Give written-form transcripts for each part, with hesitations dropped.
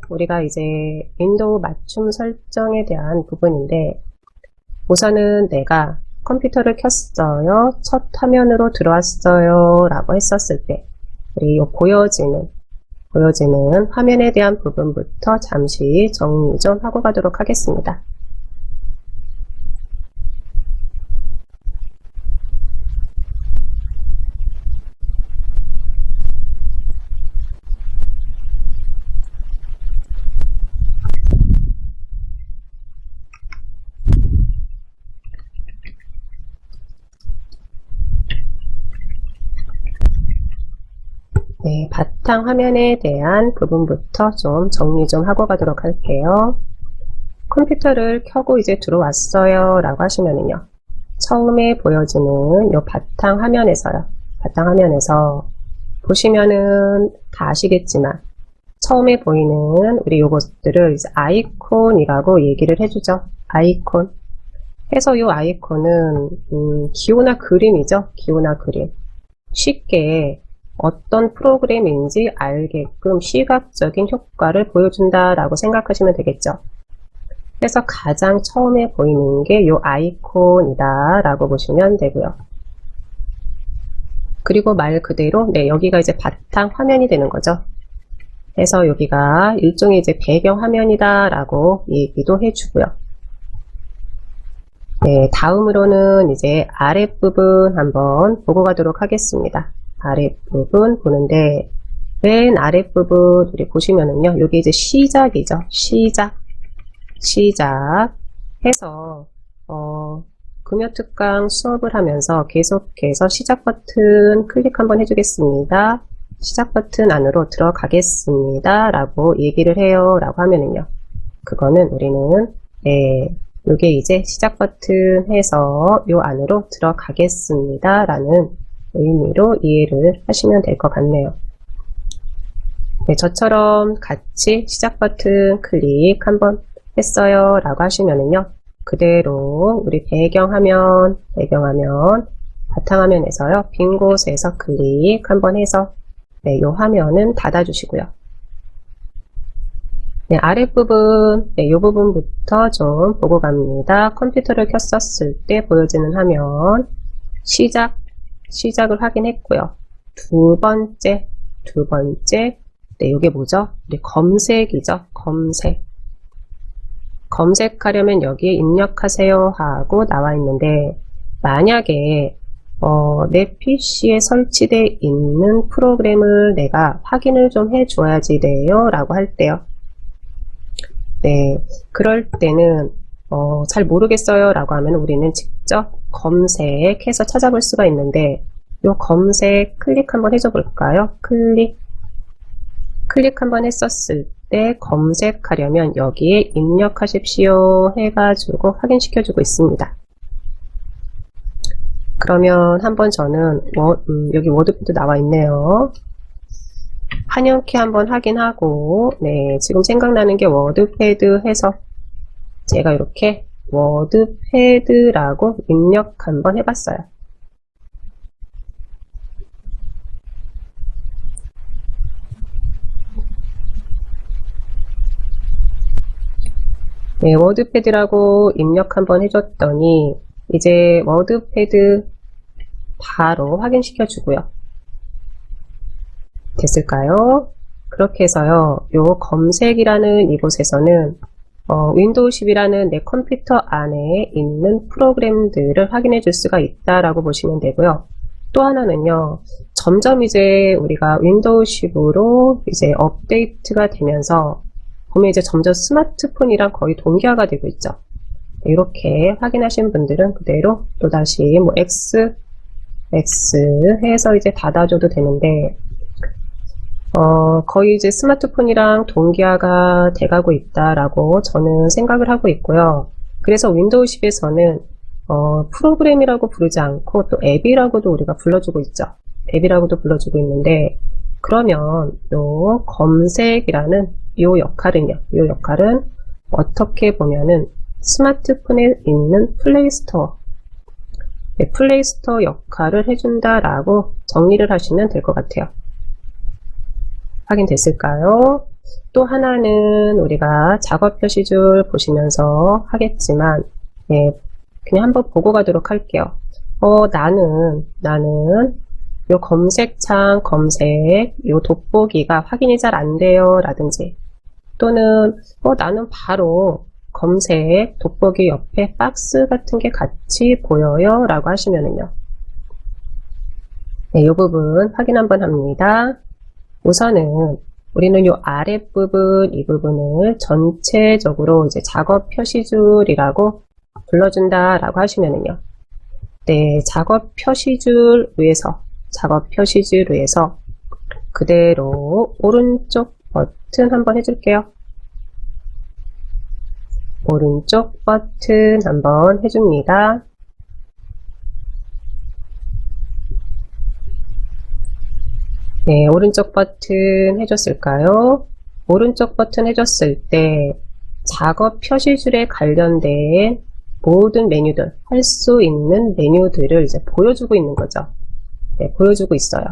우리가 이제 윈도우 맞춤 설정에 대한 부분인데, 우선은 내가 컴퓨터를 켰어요, 첫 화면으로 들어왔어요 라고 했었을 때 우리 요 보여지는 화면에 대한 부분부터 잠시 정리 좀 하고 가도록 하겠습니다. 네, 바탕 화면에 대한 부분부터 좀 정리 좀 하고 가도록 할게요. 컴퓨터를 켜고 이제 들어왔어요 라고 하시면은요, 처음에 보여지는 요 바탕 화면에서요, 바탕 화면에서 보시면은 다 아시겠지만 처음에 보이는 우리 요것들을 이제 아이콘이라고 얘기를 해주죠. 아이콘 해서 요 아이콘은 기호나 그림이죠. 기호나 그림. 쉽게 어떤 프로그램인지 알게끔 시각적인 효과를 보여준다라고 생각하시면 되겠죠. 그래서 가장 처음에 보이는 게 이 아이콘이다 라고 보시면 되고요. 그리고 말 그대로 여기가 이제 바탕 화면이 되는 거죠. 그래서 여기가 일종의 이제 배경 화면이다 라고 얘기도 해주고요. 네, 다음으로는 이제 아랫부분 한번 보고 가도록 하겠습니다. 아랫부분 보는데, 맨 아랫부분 우리 보시면은요, 여기 이제 시작이죠. 시작 해서 금요특강 수업을 하면서 계속해서 시작 버튼 클릭 한번 해주겠습니다. 시작 버튼 안으로 들어가겠습니다 라고 얘기를 해요 라고 하면은요, 그거는 우리는 요게 이제 시작 버튼 해서 요 안으로 들어가겠습니다 라는 의미로 이해를 하시면 될 것 같네요. 네, 저처럼 같이 시작 버튼 클릭 한번 했어요 라고 하시면은요, 그대로 우리 배경화면 바탕화면에서요, 빈 곳에서 클릭 한번 해서 요 화면은 닫아주시고요. 네, 아랫부분, 요 부분부터 좀 보고 갑니다. 컴퓨터를 켰었을 때 보여지는 화면, 시작을 확인했고요. 두 번째, 요게 뭐죠? 우리 검색이죠. 검색하려면 여기에 입력하세요 하고 나와 있는데, 만약에 내 PC에 설치되어 있는 프로그램을 내가 확인을 좀 해줘야지 돼요 라고 할 때요. 네, 그럴 때는 잘 모르겠어요 라고 하면 우리는 직접 검색해서 찾아볼 수가 있는데, 요 검색 클릭 한번 해줘 볼까요? 클릭 한번 했었을 때 검색하려면 여기에 입력하십시오 해가지고 확인시켜주고 있습니다. 그러면 한번 저는 여기 워드패드 나와 있네요. 한영키 한번 확인하고, 네, 지금 생각나는 게 워드패드 해서 제가 이렇게 워드패드라고 입력 한번 해봤어요. 네, 워드패드라고 입력 한번 해줬더니 이제 워드패드 바로 확인시켜 주고요. 됐을까요? 그렇게 해서요, 요 검색이라는 이곳에서는 윈도우 10이라는 내 컴퓨터 안에 있는 프로그램들을 확인해 줄 수가 있다라고 보시면 되고요. 또 하나는요, 점점 이제 우리가 윈도우 10으로 이제 업데이트가 되면서 보면 이제 점점 스마트폰이랑 거의 동기화가 되고 있죠. 이렇게 확인하신 분들은 그대로 또다시 뭐 X 해서 이제 닫아줘도 되는데, 거의 이제 스마트폰이랑 동기화가 돼가고 있다라고 저는 생각을 하고 있고요. 그래서 윈도우 10에서는 프로그램이라고 부르지 않고 또 앱이라고도 우리가 불러주고 있죠. 앱이라고도 불러주고 있는데, 그러면 요 검색이라는 요 역할은 어떻게 보면은 스마트폰에 있는 플레이스토어, 플레이스토어 역할을 해준다라고 정리를 하시면 될 것 같아요. 확인됐을까요? 또 하나는 우리가 작업 표시줄 보시면서 하겠지만, 예, 그냥 한번 보고 가도록 할게요. 나는 요 검색창 검색, 요 돋보기가 확인이 잘 안 돼요. 라든지, 또는, 나는 바로 검색, 돋보기 옆에 박스 같은 게 같이 보여요. 라고 하시면은요. 네, 이 부분 확인 한번 합니다. 우선은 우리는 이 아랫부분, 이 부분을 전체적으로 이제 작업 표시줄이라고 불러준다라고 하시면은요. 네, 작업 표시줄 위에서 그대로 오른쪽 버튼 한번 해줄게요. 오른쪽 버튼 한번 해줍니다. 네, 오른쪽 버튼 해줬을까요? 오른쪽 버튼 해줬을 때 작업 표시줄에 관련된 모든 메뉴들, 할 수 있는 메뉴들을 이제 보여주고 있는 거죠. 네, 보여주고 있어요.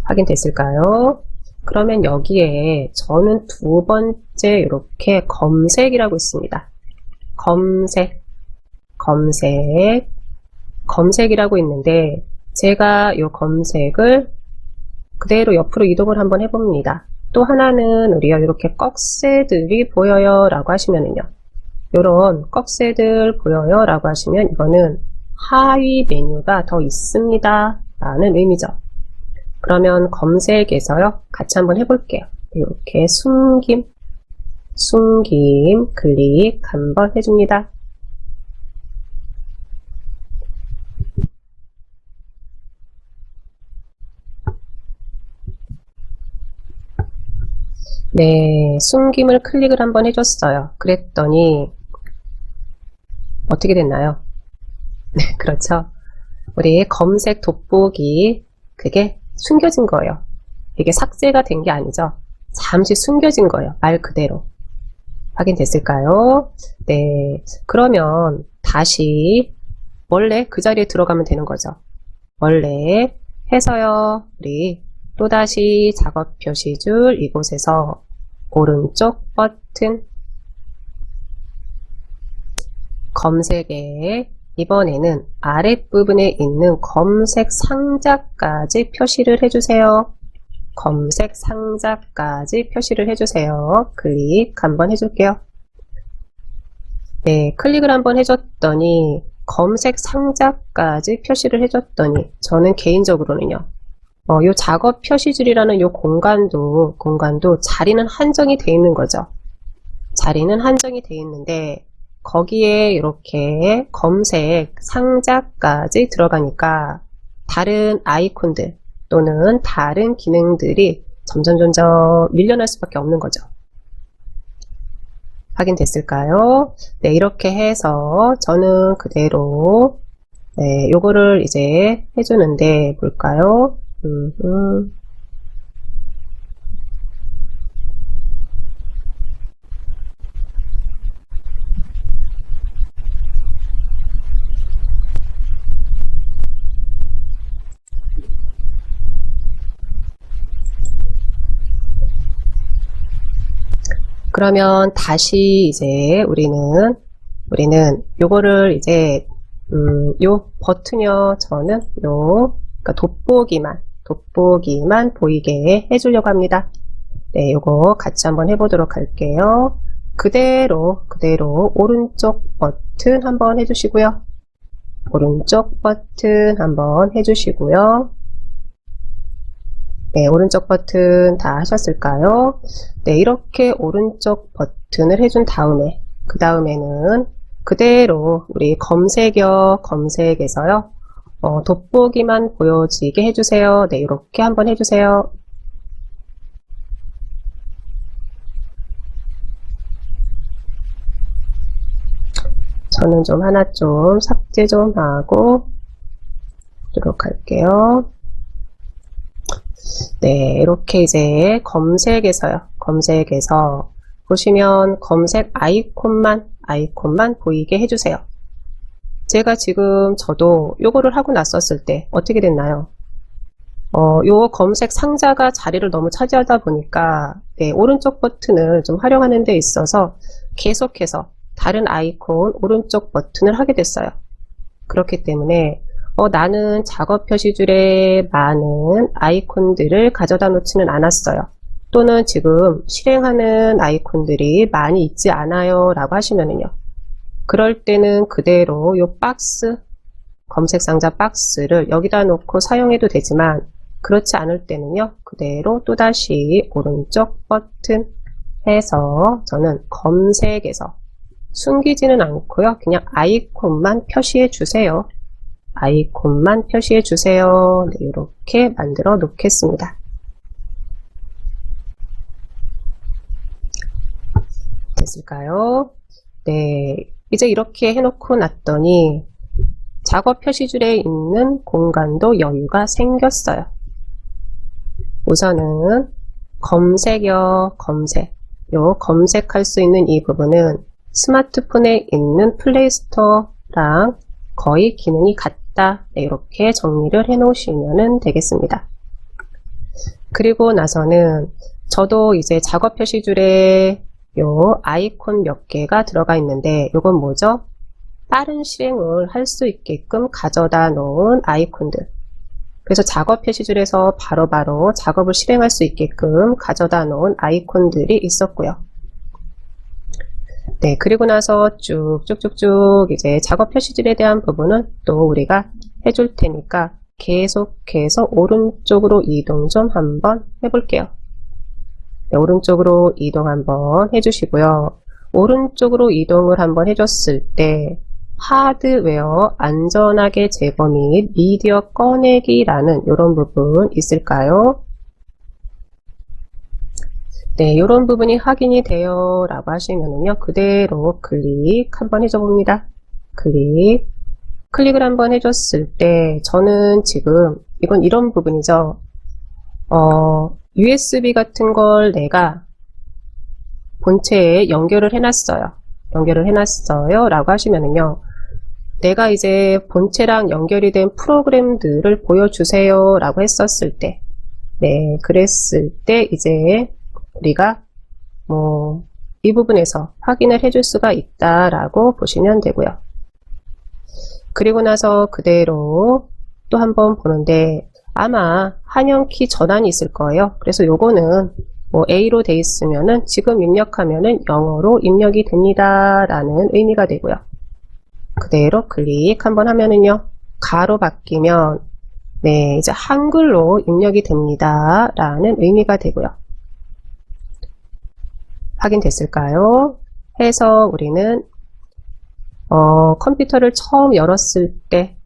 확인됐을까요? 그러면 여기에 저는 두 번째 이렇게 검색이라고 있습니다. 검색이라고 있는데, 제가 이 검색을 그대로 옆으로 이동을 한번 해봅니다. 또 하나는 우리가 이렇게 꺽쇠들이 보여요 라고 하시면은요. 이런 꺽쇠들 보여요 라고 하시면 이거는 하위 메뉴가 더 있습니다 라는 의미죠. 그러면 검색에서요. 같이 한번 해볼게요. 이렇게 숨김 클릭 한번 해줍니다. 네, 숨김을 클릭을 한번 해줬어요. 그랬더니 어떻게 됐나요? 네, 그렇죠. 우리 검색 돋보기 그게 숨겨진 거예요. 이게 삭제가 된 게 아니죠. 잠시 숨겨진 거예요. 말 그대로. 확인됐을까요? 네, 그러면 다시 원래 그 자리에 들어가면 되는 거죠. 원래 해서요. 우리 또다시 작업 표시줄 이곳에서 오른쪽 버튼 검색에 이번에는 아랫부분에 있는 검색 상자까지 표시를 해주세요. 검색 상자까지 표시를 해주세요. 클릭 한번 해줄게요. 네, 클릭을 한번 해줬더니 검색 상자까지 표시를 해줬더니 저는 개인적으로는요. 요 작업 표시줄이라는 요 공간도 자리는 한정이 돼 있는 거죠. 자리는 한정이 돼 있는데 거기에 이렇게 검색 상자까지 들어가니까 다른 아이콘들 또는 다른 기능들이 점점 밀려날 수밖에 없는 거죠. 확인됐을까요? 네, 이렇게 해서 저는 그대로 네, 요거를 이제 해주는데 볼까요? 그러면 다시 이제 우리는 요거를 이제 요 버튼이요. 저는 그러니까 돋보기만 보이게 해주려고 합니다. 네, 요거 같이 한번 해보도록 할게요. 그대로 오른쪽 버튼 한번 해주시고요. 오른쪽 버튼 한번 해주시고요. 네, 오른쪽 버튼 다 하셨을까요? 네, 이렇게 오른쪽 버튼을 해준 다음에 그 다음에는 그대로 우리 검색에서요. 돋보기만 보여지게 해주세요. 네, 이렇게 한번 해주세요. 저는 좀 하나 좀 삭제 좀 하고 하도록 할게요. 네, 이렇게 이제 검색에서 보시면 검색 아이콘만 보이게 해주세요. 제가 지금 저도 요거를 하고 났었을 때 어떻게 됐나요? 요 검색 상자가 자리를 너무 차지하다 보니까 네, 오른쪽 버튼을 좀 활용하는 데 있어서 계속해서 다른 아이콘 오른쪽 버튼을 하게 됐어요. 그렇기 때문에 나는 작업 표시줄에 많은 아이콘들을 가져다 놓지는 않았어요. 또는 지금 실행하는 아이콘들이 많이 있지 않아요 라고 하시면은요. 그럴 때는 그대로 요 박스, 검색 상자 박스를 여기다 놓고 사용해도 되지만 그렇지 않을 때는요. 그대로 또다시 오른쪽 버튼 해서 저는 검색에서 숨기지는 않고요. 그냥 아이콘만 표시해 주세요. 아이콘만 표시해 주세요. 네, 이렇게 만들어 놓겠습니다. 됐을까요? 네, 이제 이렇게 해놓고 났더니 작업 표시줄에 있는 공간도 여유가 생겼어요. 우선은 검색어 검색, 요 검색할 수 있는 이 부분은 스마트폰에 있는 플레이스토어랑 거의 기능이 같다. 네, 이렇게 정리를 해 놓으시면 되겠습니다. 그리고 나서는 저도 이제 작업 표시줄에 요 아이콘 몇 개가 들어가 있는데 요건 뭐죠? 빠른 실행을 할 수 있게끔 가져다 놓은 아이콘들. 그래서 작업 표시줄에서 바로바로 작업을 실행할 수 있게끔 가져다 놓은 아이콘들이 있었고요. 네, 그리고 나서 쭉쭉쭉쭉 이제 작업 표시줄에 대한 부분은 또 우리가 해줄 테니까 계속해서 오른쪽으로 이동 좀 한번 해볼게요. 네, 오른쪽으로 이동 한번 해주시고요. 오른쪽으로 이동을 한번 해줬을 때 하드웨어 안전하게 제거 및 미디어 꺼내기라는 이런 부분 있을까요? 네, 이런 부분이 확인이 돼요 라고 하시면은요, 그대로 클릭 한번 해줘 봅니다. 클릭을 한번 해줬을 때 저는 지금 이건 이런 부분이죠. USB 같은 걸 내가 본체에 연결을 해놨어요 라고 하시면은요, 내가 이제 본체랑 연결이 된 프로그램들을 보여주세요 라고 했었을 때, 네, 그랬을 때 이제 우리가 이 부분에서 확인을 해줄 수가 있다라고 보시면 되고요. 그리고 나서 그대로 또 한번 보는데 아마 한영키 전환이 있을 거예요. 그래서 요거는 A로 돼 있으면은 지금 입력하면은 영어로 입력이 됩니다 라는 의미가 되고요. 그대로 클릭 한번 하면은요, 가로 바뀌면 네, 이제 한글로 입력이 됩니다 라는 의미가 되고요. 확인됐을까요? 해서 우리는 컴퓨터를 처음 열었을 때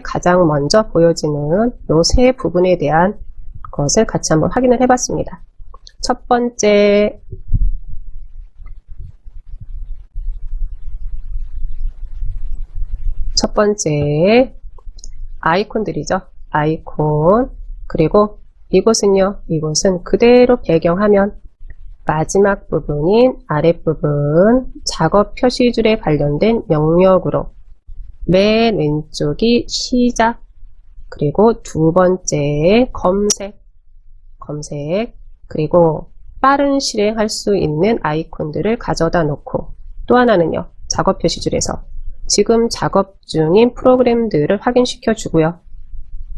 가장 먼저 보여지는 요 세 부분에 대한 것을 같이 한번 확인을 해봤습니다. 첫 번째, 아이콘들이죠. 아이콘. 그리고 이곳은요, 이곳은 그대로 배경화면 마지막 부분인 아랫부분 작업 표시줄에 관련된 명령으로 맨 왼쪽이 시작, 그리고 두 번째 검색, 그리고 빠른 실행할 수 있는 아이콘들을 가져다 놓고 또 하나는요, 작업 표시줄에서 지금 작업 중인 프로그램들을 확인시켜 주고요.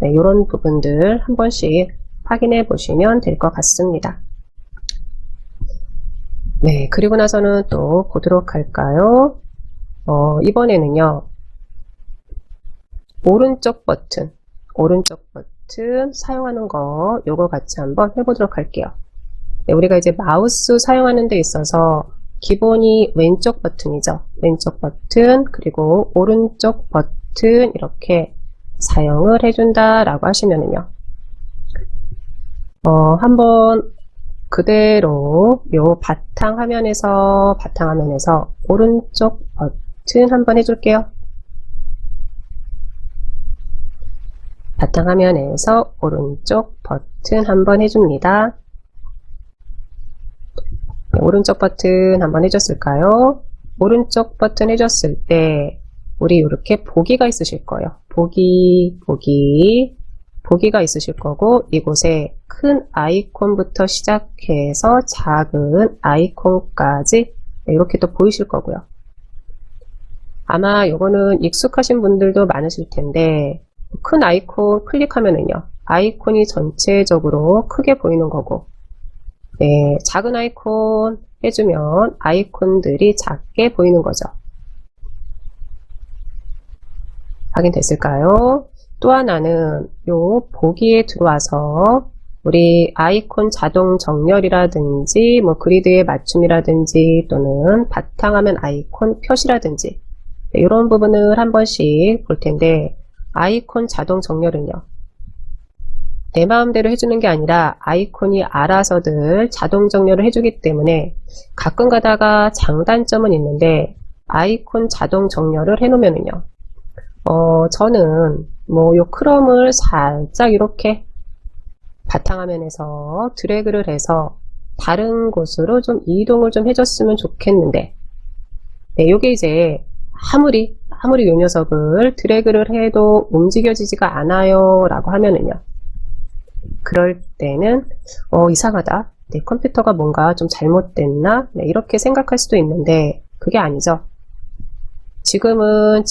네, 이런 부분들 한 번씩 확인해 보시면 될 것 같습니다. 네, 그리고 나서는 또 보도록 할까요? 이번에는요, 오른쪽 버튼 사용하는 거 요거 같이 한번 해보도록 할게요. 네, 우리가 이제 마우스 사용하는 데 있어서 기본이 왼쪽 버튼이죠. 왼쪽 버튼, 그리고 오른쪽 버튼 이렇게 사용을 해준다 라고 하시면은요, 한번 그대로 요 바탕화면에서 오른쪽 버튼 한번 해줄게요. 바탕화면에서 오른쪽 버튼 한번 해줍니다. 네, 오른쪽 버튼 한번 해줬을까요? 오른쪽 버튼 해줬을 때 우리 이렇게 보기가 있으실 거예요. 보기 보기가 있으실 거고 이곳에 큰 아이콘부터 시작해서 작은 아이콘까지 이렇게 또 보이실 거고요. 아마 요거는 익숙하신 분들도 많으실 텐데 큰 아이콘 클릭하면은요. 아이콘이 전체적으로 크게 보이는 거고 네, 작은 아이콘 해주면 아이콘들이 작게 보이는 거죠. 확인됐을까요? 또 하나는 요 보기에 들어와서 우리 아이콘 자동 정렬이라든지 뭐 그리드의 맞춤이라든지 또는 바탕화면 아이콘 표시라든지 네, 이런 부분을 한 번씩 볼 텐데 아이콘 자동 정렬은요. 내 마음대로 해주는 게 아니라 아이콘이 알아서들 자동 정렬을 해주기 때문에 가끔 가다가 장단점은 있는데 아이콘 자동 정렬을 해놓으면은요. 저는 뭐 요 크롬을 살짝 이렇게 바탕화면에서 드래그를 해서 다른 곳으로 좀 이동을 좀 해줬으면 좋겠는데 네, 요게 이제 아무리 요 녀석을 드래그를 해도 움직여지지가 않아요 라고 하면은요. 그럴 때는 이상하다. 내 컴퓨터가 뭔가 좀 잘못됐나? 네, 이렇게 생각할 수도 있는데 그게 아니죠. 지금은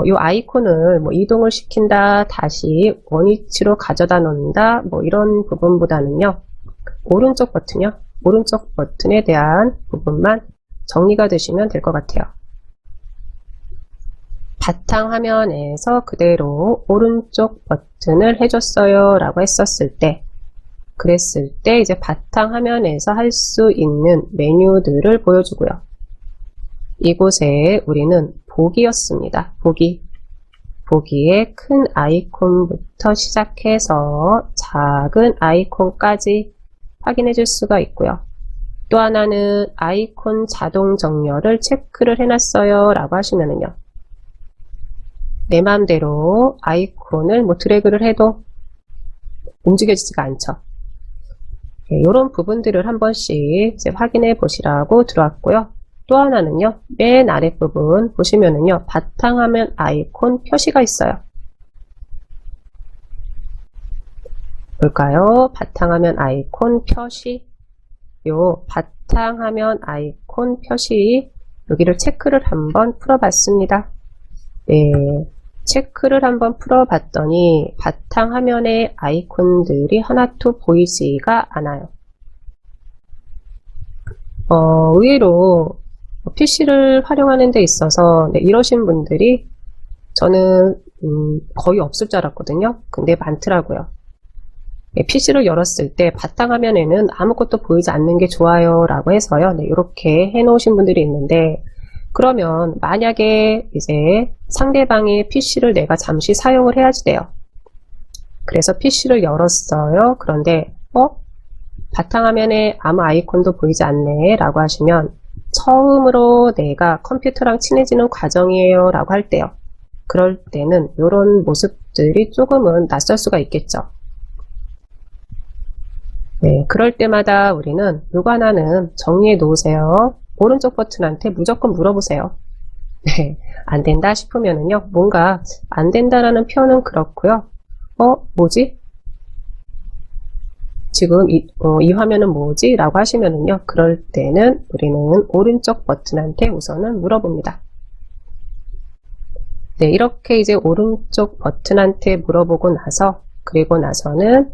요 아이콘을 뭐 이동을 시킨다, 다시 원위치로 가져다 놓는다, 뭐 이런 부분보다는요. 오른쪽 버튼이요. 오른쪽 버튼에 대한 부분만 정리가 되시면 될 것 같아요. 바탕화면에서 그대로 오른쪽 버튼을 해줬어요 라고 했었을 때 그랬을 때 이제 바탕화면에서 할 수 있는 메뉴들을 보여주고요. 이곳에 우리는 보기였습니다. 보기에 큰 아이콘부터 시작해서 작은 아이콘까지 확인해 줄 수가 있고요. 또 하나는 아이콘 자동 정렬을 체크를 해놨어요 라고 하시면은요. 내 마음대로 아이콘을 뭐 드래그를 해도 움직여지지가 않죠. 네, 이런 부분들을 한 번씩 이제 확인해 보시라고 들어왔고요. 또 하나는요, 맨 아랫부분 보시면은요, 바탕화면 아이콘 표시가 있어요. 볼까요? 바탕화면 아이콘 표시. 요 바탕화면 아이콘 표시, 여기를 체크를 한번 풀어봤습니다. 네. 체크를 한번 풀어봤더니 바탕화면에 아이콘들이 하나도 보이지가 않아요. 의외로 PC를 활용하는 데 있어서 네, 이러신 분들이 저는 거의 없을 줄 알았거든요. 근데 많더라고요. 네, PC를 열었을 때 바탕화면에는 아무것도 보이지 않는 게 좋아요 라고 해서요. 네, 이렇게 해놓으신 분들이 있는데 그러면 만약에 이제 상대방의 PC를 내가 잠시 사용을 해야지 돼요. 그래서 PC를 열었어요. 그런데 바탕화면에 아무 아이콘도 보이지 않네 라고 하시면 처음으로 내가 컴퓨터랑 친해지는 과정이에요 라고 할 때요. 그럴 때는 이런 모습들이 조금은 낯설 수가 있겠죠. 네, 그럴 때마다 우리는 요거 하나는 정리해 놓으세요. 오른쪽 버튼한테 무조건 물어보세요. 네, 안 된다 싶으면은요, 뭔가 안 된다라는 표현은 그렇고요. 뭐지? 지금 이 화면은 뭐지? 라고 하시면은요, 그럴 때는 우리는 오른쪽 버튼한테 우선은 물어봅니다. 네, 이렇게 이제 오른쪽 버튼한테 물어보고 나서, 그리고 나서는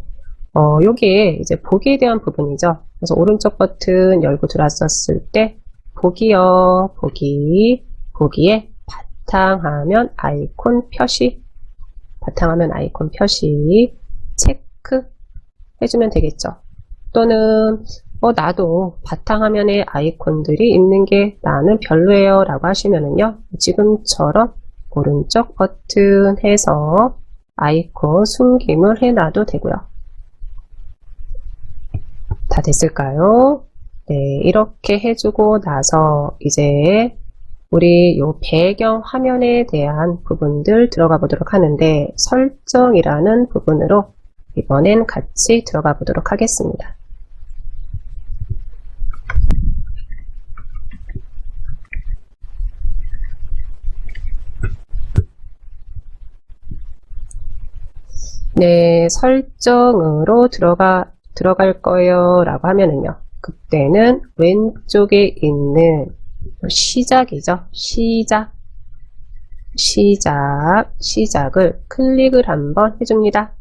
여기에 이제 보기에 대한 부분이죠. 그래서 오른쪽 버튼 열고 들어왔었을 때 보기요, 보기에 바탕화면 아이콘 표시, 바탕화면 아이콘 표시 체크 해주면 되겠죠. 또는 나도 바탕화면에 아이콘들이 있는 게 나는 별로예요 라고 하시면은요, 지금처럼 오른쪽 버튼 해서 아이콘 숨김을 해놔도 되고요. 다 됐을까요? 네, 이렇게 해주고 나서 이제 우리 요 배경 화면에 대한 부분들 들어가 보도록 하는데 설정이라는 부분으로 이번엔 같이 들어가 보도록 하겠습니다. 네, 설정으로 들어갈 거예요 라고 하면은요. 그때는 왼쪽에 있는 시작이죠. 시작을 클릭을 한번 해줍니다.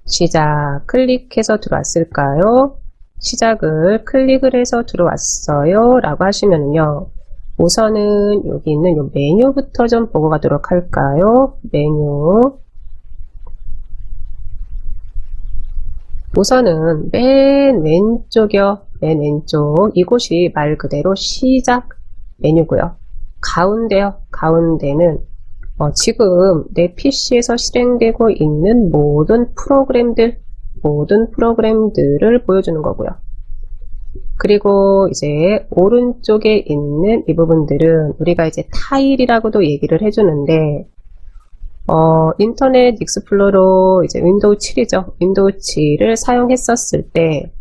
시작 클릭해서 들어왔을까요? 시작을 클릭을 해서 들어왔어요 라고 하시면은요. 우선은 여기 있는 요 메뉴부터 좀 보고 가도록 할까요? 메뉴. 우선은 맨 왼쪽이요. 맨 왼쪽. 이곳이 말 그대로 시작 메뉴고요. 가운데요. 가운데는 지금 내 PC에서 실행되고 있는 모든 프로그램들을 보여주는 거고요. 그리고 이제 오른쪽에 있는 이 부분들은 우리가 이제 타일이라고도 얘기를 해주는데 인터넷 익스플로러 이제 윈도우 7이죠. 윈도우 7을 사용했었을 때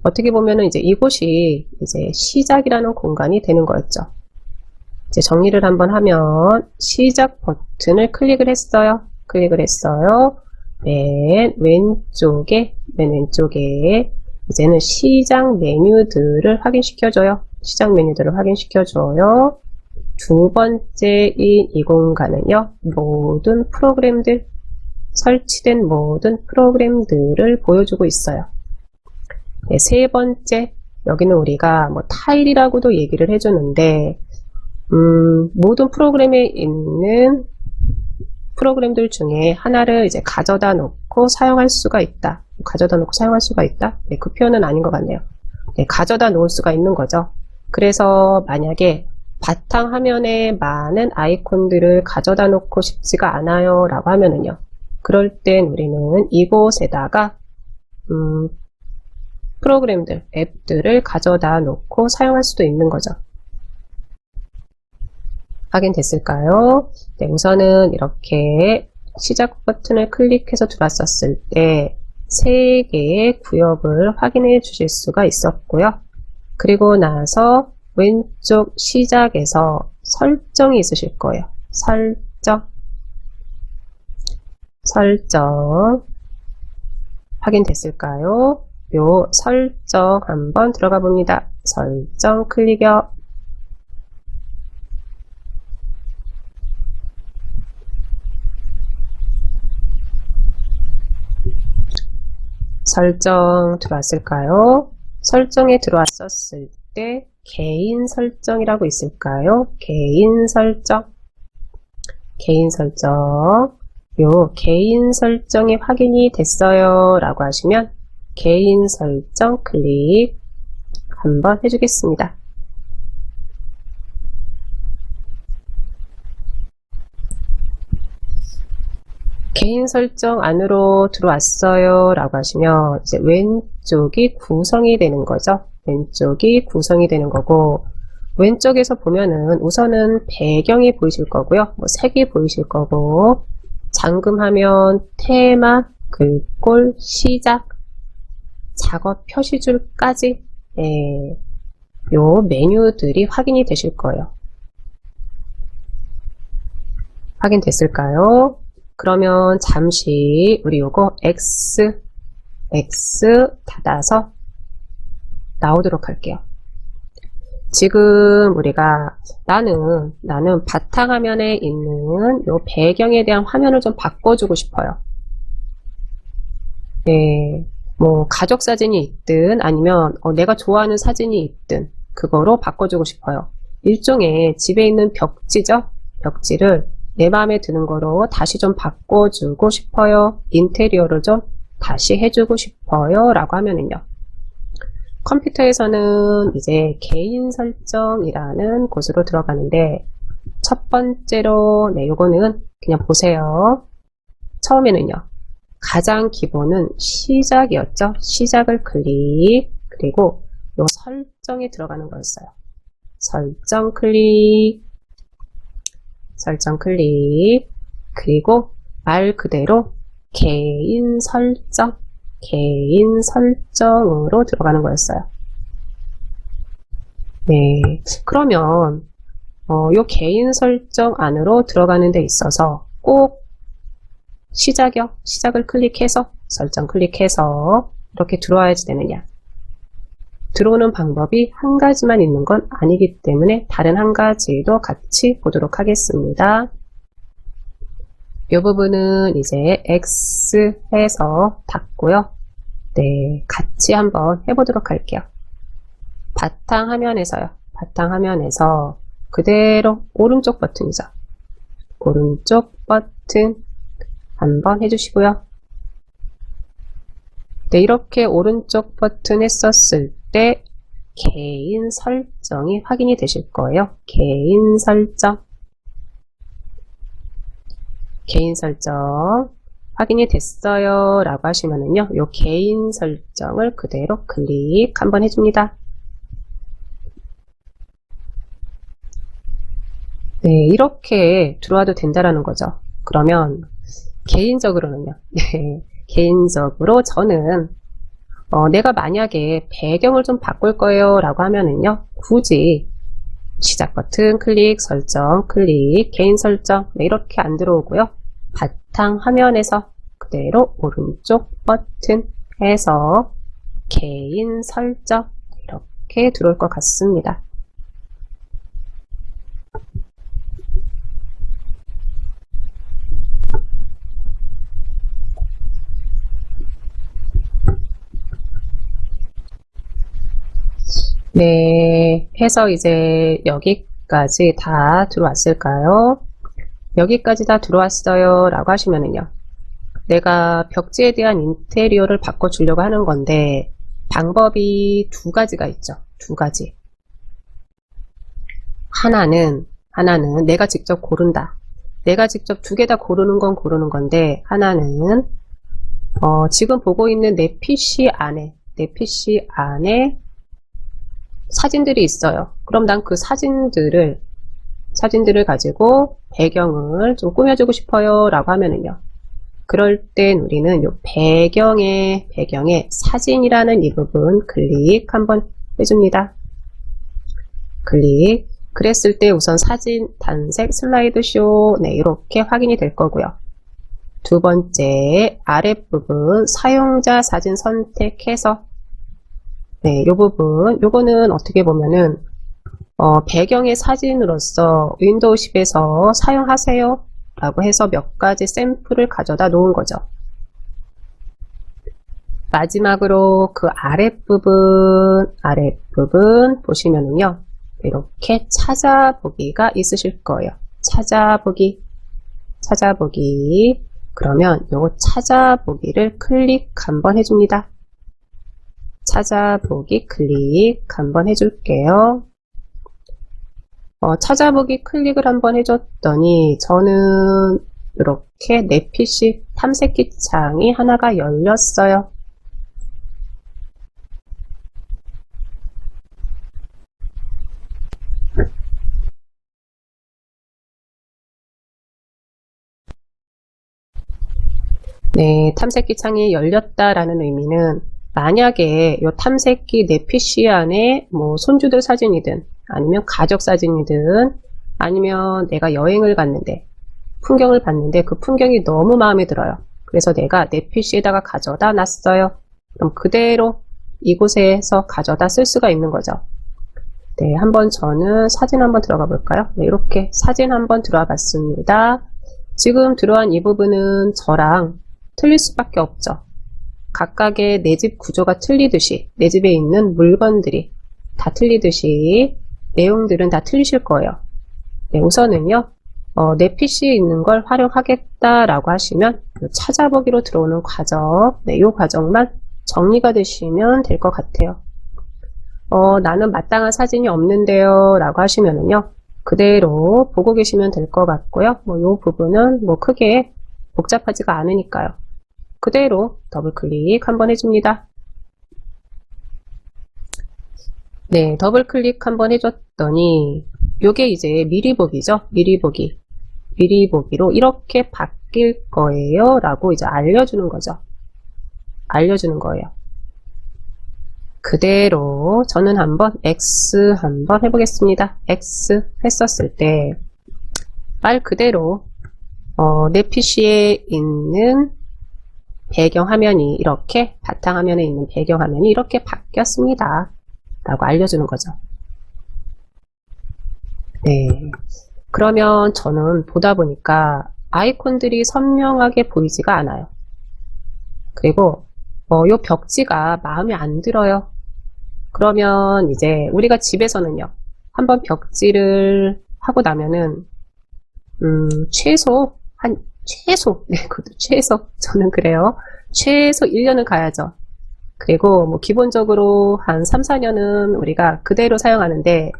어떻게 보면은 이제 이곳이 이제 시작이라는 공간이 되는 거였죠. 이제 정리를 한번 하면 시작 버튼을 클릭을 했어요. 맨 왼쪽에 이제는 시작 메뉴들을 확인시켜줘요. 두 번째인 이 공간은요. 설치된 모든 프로그램들을 보여주고 있어요. 네, 세 번째, 여기는 우리가 뭐 타일이라고도 얘기를 해주는데 모든 프로그램에 있는 프로그램들 중에 하나를 이제 가져다 놓고 사용할 수가 있다. 네, 그 표현은 아닌 것 같네요. 네, 가져다 놓을 수가 있는 거죠. 그래서 만약에 바탕화면에 많은 아이콘들을 가져다 놓고 싶지가 않아요 라고 하면은요. 그럴 땐 우리는 이곳에다가 앱들을 가져다 놓고 사용할 수도 있는 거죠. 확인됐을까요? 네, 우선은 이렇게 시작 버튼을 클릭해서 들어왔었을 때 3개의 구역을 확인해 주실 수가 있었고요. 그리고 나서 왼쪽 시작에서 설정이 있으실 거예요. 설정 확인됐을까요? 요 설정 한번 들어가 봅니다. 설정 클릭이요. 설정 들어왔을까요? 설정에 들어왔었을 때 개인 설정이라고 있을까요? 개인 설정. 요 개인 설정이 확인이 됐어요 라고 하시면 개인 설정 클릭 한번 해주겠습니다. 개인 설정 안으로 들어왔어요 라고 하시면 이제 왼쪽이 구성이 되는 거죠. 왼쪽이 구성이 되는 거고 왼쪽에서 보면은 우선은 배경이 보이실 거고요. 뭐 색이 보이실 거고 잠금화면, 테마, 글꼴, 시작, 작업 표시줄까지 요 메뉴들이 확인이 되실 거예요. 확인됐을까요? 그러면 잠시 우리 요거 X 닫아서 나오도록 할게요. 지금 우리가 나는 바탕화면에 있는 요 배경에 대한 화면을 좀 바꿔주고 싶어요. 네, 뭐 가족 사진이 있든 아니면 내가 좋아하는 사진이 있든 그거로 바꿔주고 싶어요. 일종의 집에 있는 벽지죠. 벽지를 내 마음에 드는 거로 다시 좀 바꿔주고 싶어요. 인테리어를 좀 다시 해주고 싶어요. 라고 하면은요. 컴퓨터에서는 이제 개인 설정이라는 곳으로 들어가는데 첫 번째로 요거는 그냥 보세요. 처음에는요. 가장 기본은 시작이었죠. 시작을 클릭 그리고 요 설정에 들어가는 거였어요. 설정 클릭 그리고 말 그대로 개인 설정으로 들어가는 거였어요. 네, 그러면 요 개인 설정 안으로 들어가는 데 있어서 꼭 시작이요. 시작을 클릭해서 설정 클릭해서 이렇게 들어와야지 되느냐. 들어오는 방법이 한 가지만 있는 건 아니기 때문에 다른 한 가지도 같이 보도록 하겠습니다. 이 부분은 이제 X 해서 닫고요. 네, 같이 한번 해보도록 할게요. 바탕화면에서요. 바탕화면에서 그대로 오른쪽 버튼이죠. 오른쪽 버튼 한번 해주시고요. 네, 이렇게 오른쪽 버튼 했었을 때 개인 설정이 확인이 되실 거예요. 개인 설정. 개인 설정 확인이 됐어요 라고 하시면은요, 요 개인 설정을 그대로 클릭 한번 해줍니다. 네, 이렇게 들어와도 된다라는 거죠. 그러면 개인적으로는요, 네, 개인적으로 저는 내가 만약에 배경을 좀 바꿀 거예요 라고 하면은요, 굳이 시작 버튼 클릭, 설정 클릭, 개인 설정, 네, 이렇게 안 들어오고요. 바탕 화면에서 그대로 오른쪽 버튼 해서 개인 설정 이렇게 들어올 것 같습니다. 네, 해서 이제 여기까지 다 들어왔을까요? 여기까지 다 들어왔어요 라고 하시면은요, 내가 벽지에 대한 인테리어를 바꿔주려고 하는 건데 방법이 두 가지가 있죠. 두 가지. 하나는 내가 직접 고른다. 내가 직접 두 개 다 고르는 건 고르는 건데, 하나는 지금 보고 있는 내 PC 안에 사진들이 있어요. 그럼 난 그 사진들을 가지고 배경을 좀 꾸며주고 싶어요 라고 하면은요, 그럴 땐 우리는 요 배경에 사진이라는 이 부분 클릭 한번 해줍니다. 클릭. 그랬을 때 우선 사진 단색 슬라이드쇼, 네, 이렇게 확인이 될 거고요. 두 번째 아랫부분 사용자 사진 선택해서, 네, 요 부분, 요거는 어떻게 보면은 배경의 사진으로서 윈도우 10에서 사용하세요 라고 해서 몇 가지 샘플을 가져다 놓은 거죠. 마지막으로 그 아랫부분 보시면은요, 이렇게 찾아보기가 있으실 거예요. 찾아보기. 그러면 요거 찾아보기를 클릭 한번 해줍니다. 찾아보기 클릭 한번 해줄게요. 찾아보기 클릭을 한번 해줬더니 저는 이렇게 내 PC 탐색기 창이 하나가 열렸어요. 네, 탐색기 창이 열렸다라는 의미는 만약에 이 탐색기 내 PC 안에 뭐 손주들 사진이든 아니면 가족 사진이든 아니면 내가 여행을 갔는데 풍경을 봤는데 그 풍경이 너무 마음에 들어요. 그래서 내가 내 PC에다가 가져다 놨어요. 그럼 그대로 이곳에서 가져다 쓸 수가 있는 거죠. 네, 한번 저는 사진 한번 들어가 볼까요? 네, 이렇게 사진 한번 들어와 봤습니다. 지금 들어간 이 부분은 저랑 틀릴 수밖에 없죠. 각각의 내 집 구조가 틀리듯이 내 집에 있는 물건들이 다 틀리듯이 내용들은 다 틀리실 거예요. 네, 우선은요, 내 PC에 있는 걸 활용하겠다라고 하시면 찾아보기로 들어오는 과정, 네, 이 과정만 정리가 되시면 될 것 같아요. 나는 마땅한 사진이 없는데요 라고 하시면은요, 그대로 보고 계시면 될 것 같고요. 뭐 이 부분은 뭐 크게 복잡하지가 않으니까요. 그대로 더블 클릭 한번 해줍니다. 네, 더블 클릭 한번 해줬더니 요게 이제 미리 보기죠. 미리 보기로 이렇게 바뀔 거예요 라고 이제 알려주는 거죠. 알려주는 거예요. 그대로 저는 한번 X 한번 해보겠습니다. X 했었을 때 말 그대로 내 PC에 있는 배경화면이 이렇게 바탕화면에 있는 배경화면이 이렇게 바뀌었습니다. 라고 알려주는 거죠. 네. 그러면 저는 보다 보니까 아이콘들이 선명하게 보이지가 않아요. 그리고 요 벽지가 마음에 안 들어요. 그러면 이제 우리가 집에서는요. 한번 벽지를 하고 나면은 최소 네, 그것도 최소 저는 그래요. 최소 1년은 가야죠. 그리고 뭐 기본적으로 한 3, 4년은 우리가 그대로 사용하는데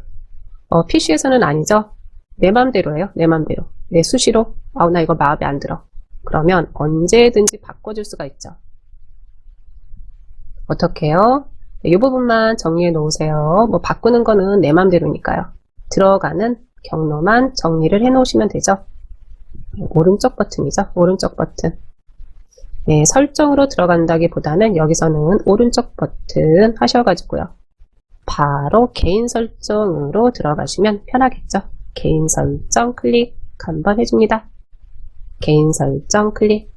PC에서는 아니죠. 내 맘대로예요. 내 맘대로. 내 수시로 나 이거 마음에 안 들어. 그러면 언제든지 바꿔줄 수가 있죠. 어떻게 해요? 이 부분만 정리해 놓으세요. 뭐 바꾸는 거는 내 맘대로니까요. 들어가는 경로만 정리를 해 놓으시면 되죠. 오른쪽 버튼이죠. 오른쪽 버튼. 네, 설정으로 들어간다기보다는 여기서는 오른쪽 버튼 하셔가지고요. 바로 개인 설정으로 들어가시면 편하겠죠. 개인 설정 클릭 한번 해줍니다. 개인 설정 클릭.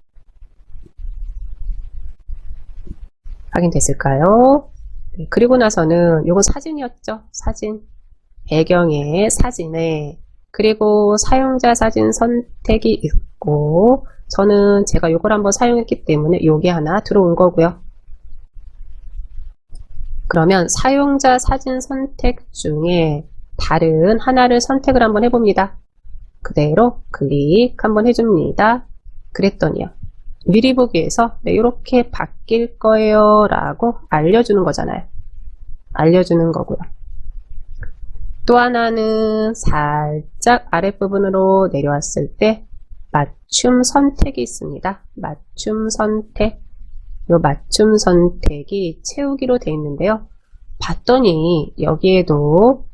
확인됐을까요? 네, 그리고 나서는 요건 사진이었죠. 사진. 배경에 사진에 그리고 사용자 사진 선택이 있고 저는 제가 요걸 한번 사용했기 때문에 요게 하나 들어온 거고요. 그러면 사용자 사진 선택 중에 다른 하나를 선택을 한번 해봅니다. 그대로 클릭 한번 해줍니다. 그랬더니요. 미리 보기에서 네, 이렇게 바뀔 거예요 라고 알려주는 거잖아요. 알려주는 거고요. 또 하나는 살짝 아랫부분으로 내려왔을 때 맞춤 선택이 있습니다. 맞춤 선택. 이 맞춤 선택이 채우기로 되어 있는데요. 봤더니 여기에도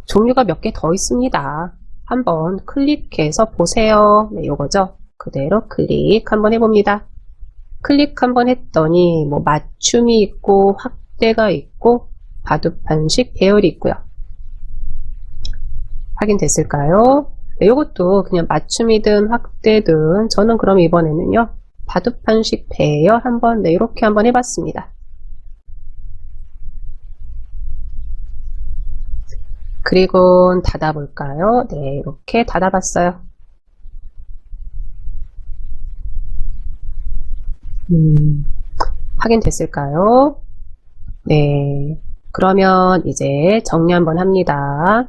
종류가 몇 개 더 있습니다. 한번 클릭해서 보세요. 네, 요거죠. 그대로 클릭 한번 해봅니다. 클릭 한번 했더니 뭐 맞춤이 있고 확대가 있고 바둑판식 배열이 있고요. 확인됐을까요? 네, 요것도 그냥 맞춤이든 확대든 저는 그럼 이번에는요. 바둑판식 배열 한번 네, 이렇게 한번 해봤습니다. 그리고 닫아볼까요? 네, 이렇게 닫아봤어요. 확인됐을까요? 네. 그러면 이제 정리 한번 합니다.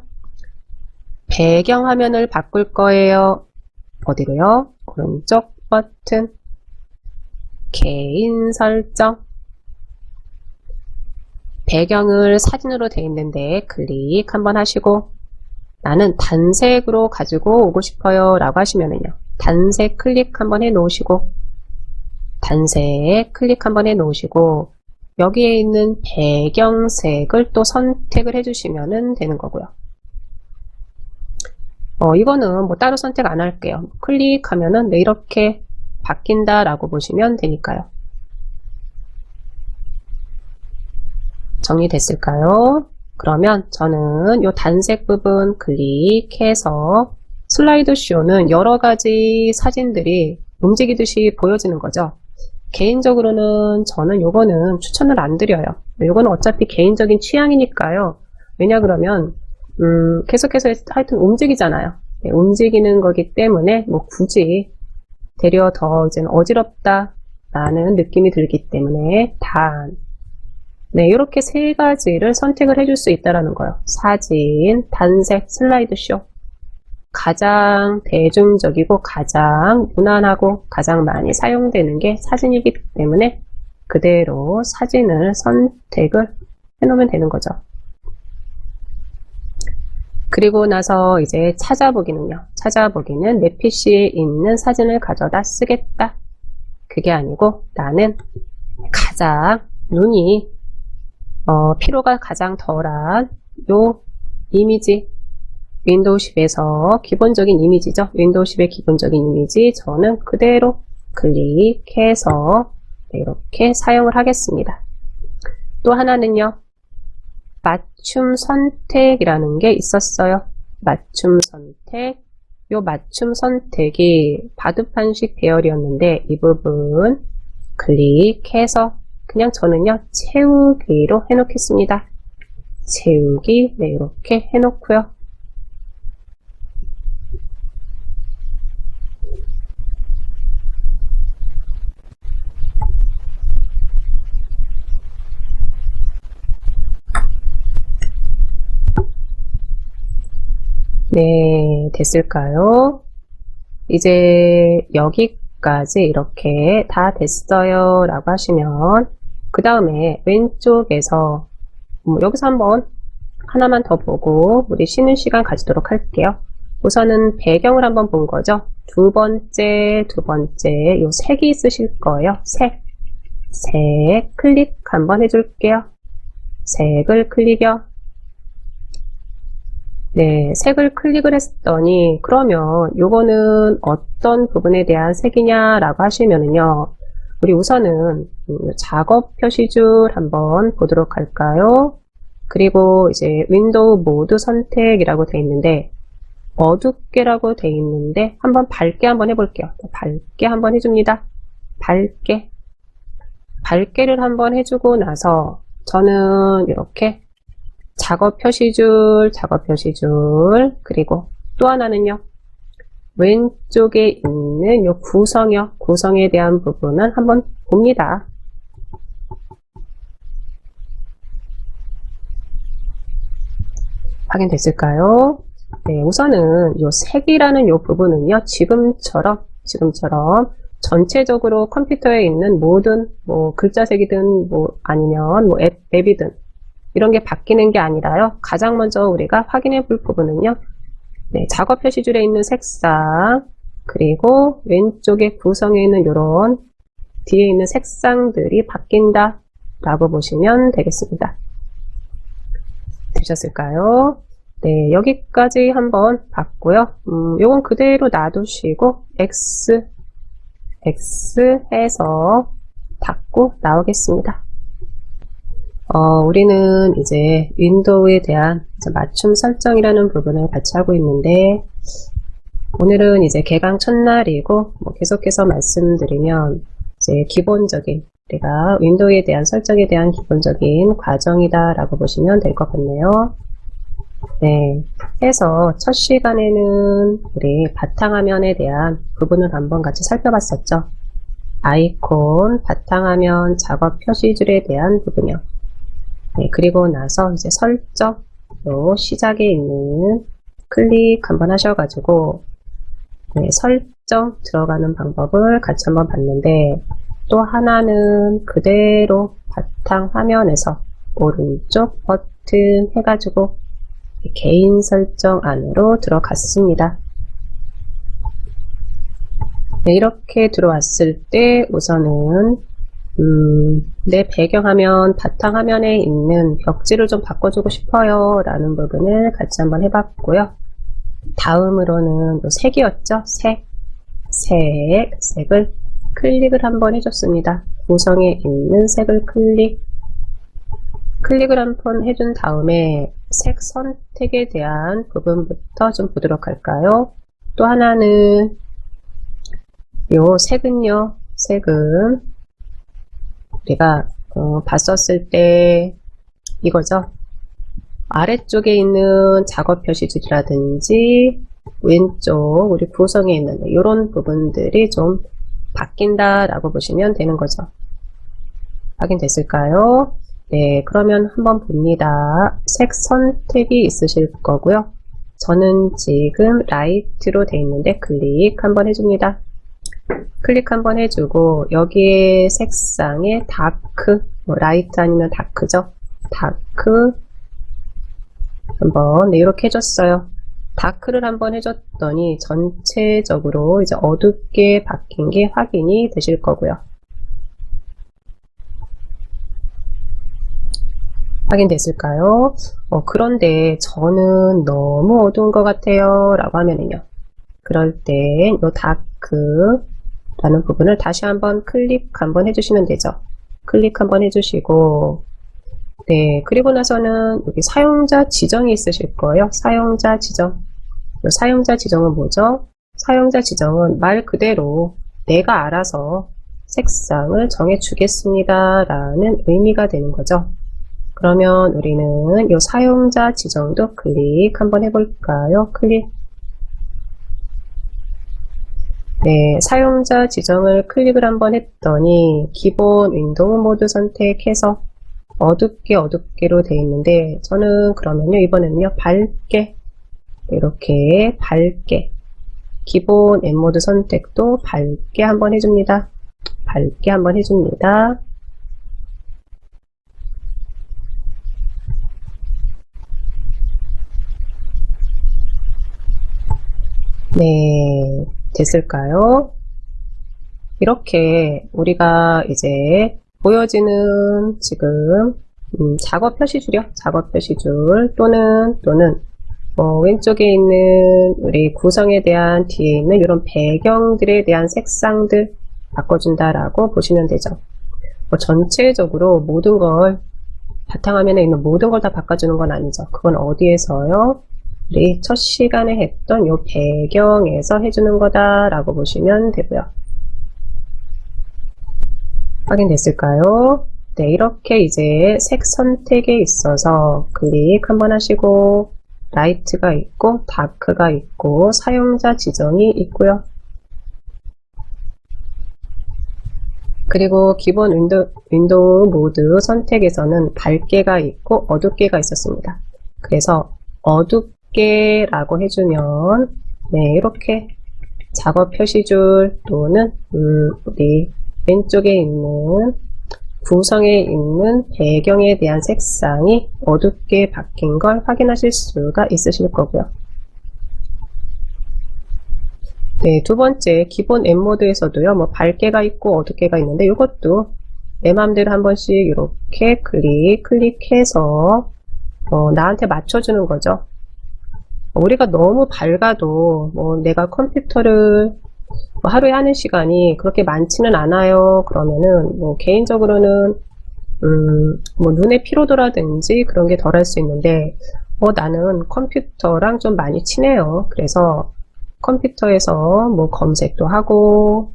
배경 화면을 바꿀 거예요. 어디로요? 오른쪽 버튼. 개인 설정. 배경을 사진으로 되어 있는데 클릭 한번 하시고 나는 단색으로 가지고 오고 싶어요 라고 하시면은요. 단색 클릭 한번 해 놓으시고 단색 클릭 한번 해 놓으시고 여기에 있는 배경색을 또 선택을 해주시면 되는 거고요. 이거는 뭐 따로 선택 안 할게요. 클릭하면은 네, 이렇게 바뀐다 라고 보시면 되니까요. 정리됐을까요? 그러면 저는 이 단색 부분 클릭해서 슬라이드 쇼는 여러 가지 사진들이 움직이듯이 보여지는 거죠. 개인적으로는 저는 요거는 추천을 안 드려요. 요거는 어차피 개인적인 취향이니까요. 왜냐 그러면 계속해서 하여튼 움직이잖아요. 네, 움직이는 거기 때문에 뭐 굳이 되려 더 이제는 어지럽다 라는 느낌이 들기 때문에 네, 이렇게 세 가지를 선택을 해줄 수 있다라는 거예요. 사진, 단색, 슬라이드쇼. 가장 대중적이고 가장 무난하고 가장 많이 사용되는 게 사진이기 때문에 그대로 사진을 선택을 해놓으면 되는 거죠. 그리고 나서 이제 찾아보기는요. 찾아보기는 내 PC에 있는 사진을 가져다 쓰겠다. 그게 아니고 나는 가장 눈이 피로가 가장 덜한 요 이미지 윈도우 10에서 기본적인 이미지죠. 윈도우 10의 기본적인 이미지 저는 그대로 클릭해서 이렇게 사용을 하겠습니다. 또 하나는요. 맞춤 선택이라는 게 있었어요. 맞춤 선택 요 맞춤 선택이 바둑판식 계열이었는데 이 부분 클릭해서 그냥 저는요 채우기로 해놓겠습니다. 채우기 네 이렇게 해놓고요. 네, 됐을까요? 이제 여기까지 이렇게 다 됐어요 라고 하시면 그 다음에 왼쪽에서 여기서 한번 하나만 더 보고 우리 쉬는 시간 가지도록 할게요. 우선은 배경을 한번 본 거죠. 두 번째 요 색이 있으실 거예요. 색 클릭 한번 해줄게요. 색을 클릭이요. 네, 색을 클릭을 했더니 그러면 요거는 어떤 부분에 대한 색이냐라고 하시면은요. 우리 우선은 작업 표시줄 한번 보도록 할까요? 그리고 이제 윈도우 모드 선택이라고 돼 있는데 어둡게라고 돼 있는데 한번 밝게 한번 해볼게요. 밝게 한번 해줍니다. 밝게를 한번 해주고 나서 저는 이렇게 작업 표시줄, 그리고 또 하나는요, 왼쪽에 있는 요 구성에 대한 부분은 한번 봅니다. 확인됐을까요? 네, 우선은 요 색이라는 요 부분은요, 지금처럼 전체적으로 컴퓨터에 있는 모든 글자색이든 아니면 앱이든 이런 게 바뀌는 게 아니라요. 가장 먼저 우리가 확인해 볼 부분은요. 네, 작업 표시줄에 있는 색상 그리고 왼쪽에 구성에 있는 이런 뒤에 있는 색상들이 바뀐다 라고 보시면 되겠습니다. 되셨을까요? 네, 여기까지 한번 봤고요. 요건 그대로 놔두시고 X 해서 닫고 나오겠습니다. 우리는 이제 윈도우에 대한 맞춤 설정이라는 부분을 같이 하고 있는데 오늘은 이제 개강 첫날이고 계속해서 말씀드리면 이제 기본적인 우리가 윈도우에 대한 설정에 대한 기본적인 과정이다 라고 보시면 될 것 같네요. 네, 해서 첫 시간에는 우리 바탕화면에 대한 부분을 한번 같이 살펴봤었죠. 아이콘, 바탕화면, 작업 표시줄에 대한 부분이요. 네, 그리고 나서 이제 설정, 시작에 있는 클릭 한번 하셔가지고 네, 설정 들어가는 방법을 같이 한번 봤는데 또 하나는 그대로 바탕화면에서 오른쪽 버튼 해가지고 개인 설정 안으로 들어갔습니다. 네, 이렇게 들어왔을 때 우선은 내 배경화면 바탕화면에 있는 벽지를 좀 바꿔주고 싶어요 라는 부분을 같이 한번 해봤고요. 다음으로는 색이었죠. 색을 클릭을 한번 해줬습니다. 구성에 있는 색을 클릭을 한번 해준 다음에 색 선택에 대한 부분부터 좀 보도록 할까요? 또 하나는 요 색은 우리가 봤었을 때 이거죠. 아래쪽에 있는 작업 표시줄이라든지 왼쪽 우리 구성에 있는 이런 부분들이 좀 바뀐다 라고 보시면 되는 거죠. 확인됐을까요? 네, 그러면 한번 봅니다. 색 선택이 있으실 거고요. 저는 지금 라이트로 되어 있는데 클릭 한번 해줍니다. 클릭 한번 해주고 여기에 색상에 다크, 라이트 아니면 다크죠. 다크 한번 이렇게 해줬어요. 다크를 한번 해줬더니 전체적으로 이제 어둡게 바뀐 게 확인이 되실 거고요. 확인됐을까요? 그런데 저는 너무 어두운 것 같아요 라고 하면은요. 그럴 때 이 다크 라는 부분을 다시 한번 클릭 한번 해주시면 되죠. 클릭 한번 해주시고 네, 그리고 나서는 여기 사용자 지정이 있으실 거예요. 사용자 지정 사용자 지정은 뭐죠? 사용자 지정은 말 그대로 내가 알아서 색상을 정해주겠습니다 라는 의미가 되는 거죠. 그러면 우리는 이 사용자 지정도 클릭 한번 해볼까요? 클릭. 네, 사용자 지정을 클릭을 한번 했더니 기본 윈도우 모드 선택해서 어둡게로 되어 있는데, 저는 그러면요 이번에는요 밝게, 이렇게 밝게, 기본 앱모드 선택도 밝게 한번 해줍니다. 밝게 한번 해줍니다. 네, 됐을까요? 이렇게 우리가 이제 보여지는 지금 작업 표시줄이요. 작업 표시줄 또는 왼쪽에 있는 우리 구성에 대한 뒤에 있는 이런 배경들에 대한 색상들 바꿔준다라고 보시면 되죠. 전체적으로 모든 걸 바탕화면에 있는 모든 걸 다 바꿔주는 건 아니죠. 그건 어디에서요? 우리 첫 시간에 했던 이 배경에서 해주는 거다라고 보시면 되고요. 확인됐을까요? 네, 이렇게 이제 색 선택에 있어서 클릭 한번 하시고 라이트가 있고 다크가 있고 사용자 지정이 있고요. 그리고 기본 윈도우 모드 선택에서는 밝게가 있고 어둡게가 있었습니다. 그래서 어둡게라고 해주면 네, 이렇게 작업 표시줄 또는 우리 왼쪽에 있는 구성에 있는 배경에 대한 색상이 어둡게 바뀐 걸 확인하실 수가 있으실 거고요. 네, 두 번째 기본 앱 모드에서도요, 밝게가 있고 어둡게가 있는데 이것도 내 맘대로 한 번씩 이렇게 클릭해서 나한테 맞춰주는 거죠. 우리가 너무 밝아도 내가 컴퓨터를 하루에 하는 시간이 그렇게 많지는 않아요. 그러면은 개인적으로는 눈의 피로도라든지 그런 게 덜할 수 있는데 나는 컴퓨터랑 좀 많이 친해요. 그래서 컴퓨터에서 검색도 하고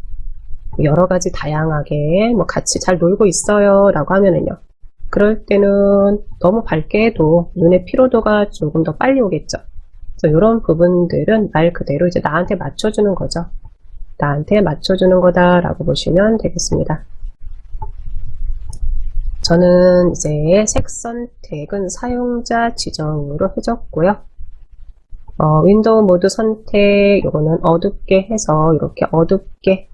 여러 가지 다양하게 같이 잘 놀고 있어요 라고 하면은요, 그럴 때는 너무 밝게 해도 눈의 피로도가 조금 더 빨리 오겠죠. 그래서 이런 부분들은 말 그대로 이제 나한테 맞춰주는 거죠. 나한테 맞춰주는 거다 라고 보시면 되겠습니다. 저는 이제 색 선택은 사용자 지정으로 해줬고요. 윈도우 모드 선택 요거는 어둡게 해서 이렇게 어둡게,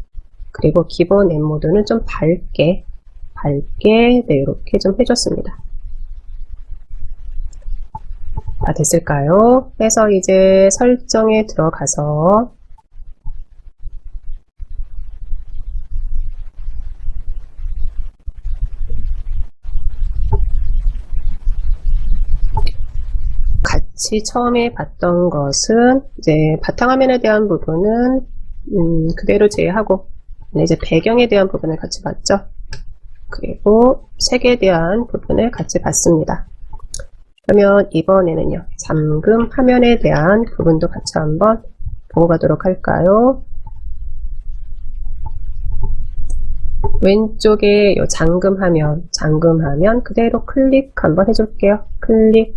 그리고 기본 앱 모드는 좀 밝게 네, 이렇게 좀 해줬습니다. 다 됐을까요? 그래서 이제 설정에 들어가서 같이 처음에 봤던 것은 이제 바탕화면에 대한 부분은 그대로 제외하고 이제 배경에 대한 부분을 같이 봤죠. 그리고 색에 대한 부분을 같이 봤습니다. 그러면 이번에는요, 잠금 화면에 대한 부분도 같이 한번 보고 가도록 할까요? 왼쪽에 이 잠금 화면 그대로 클릭 한번 해줄게요. 클릭.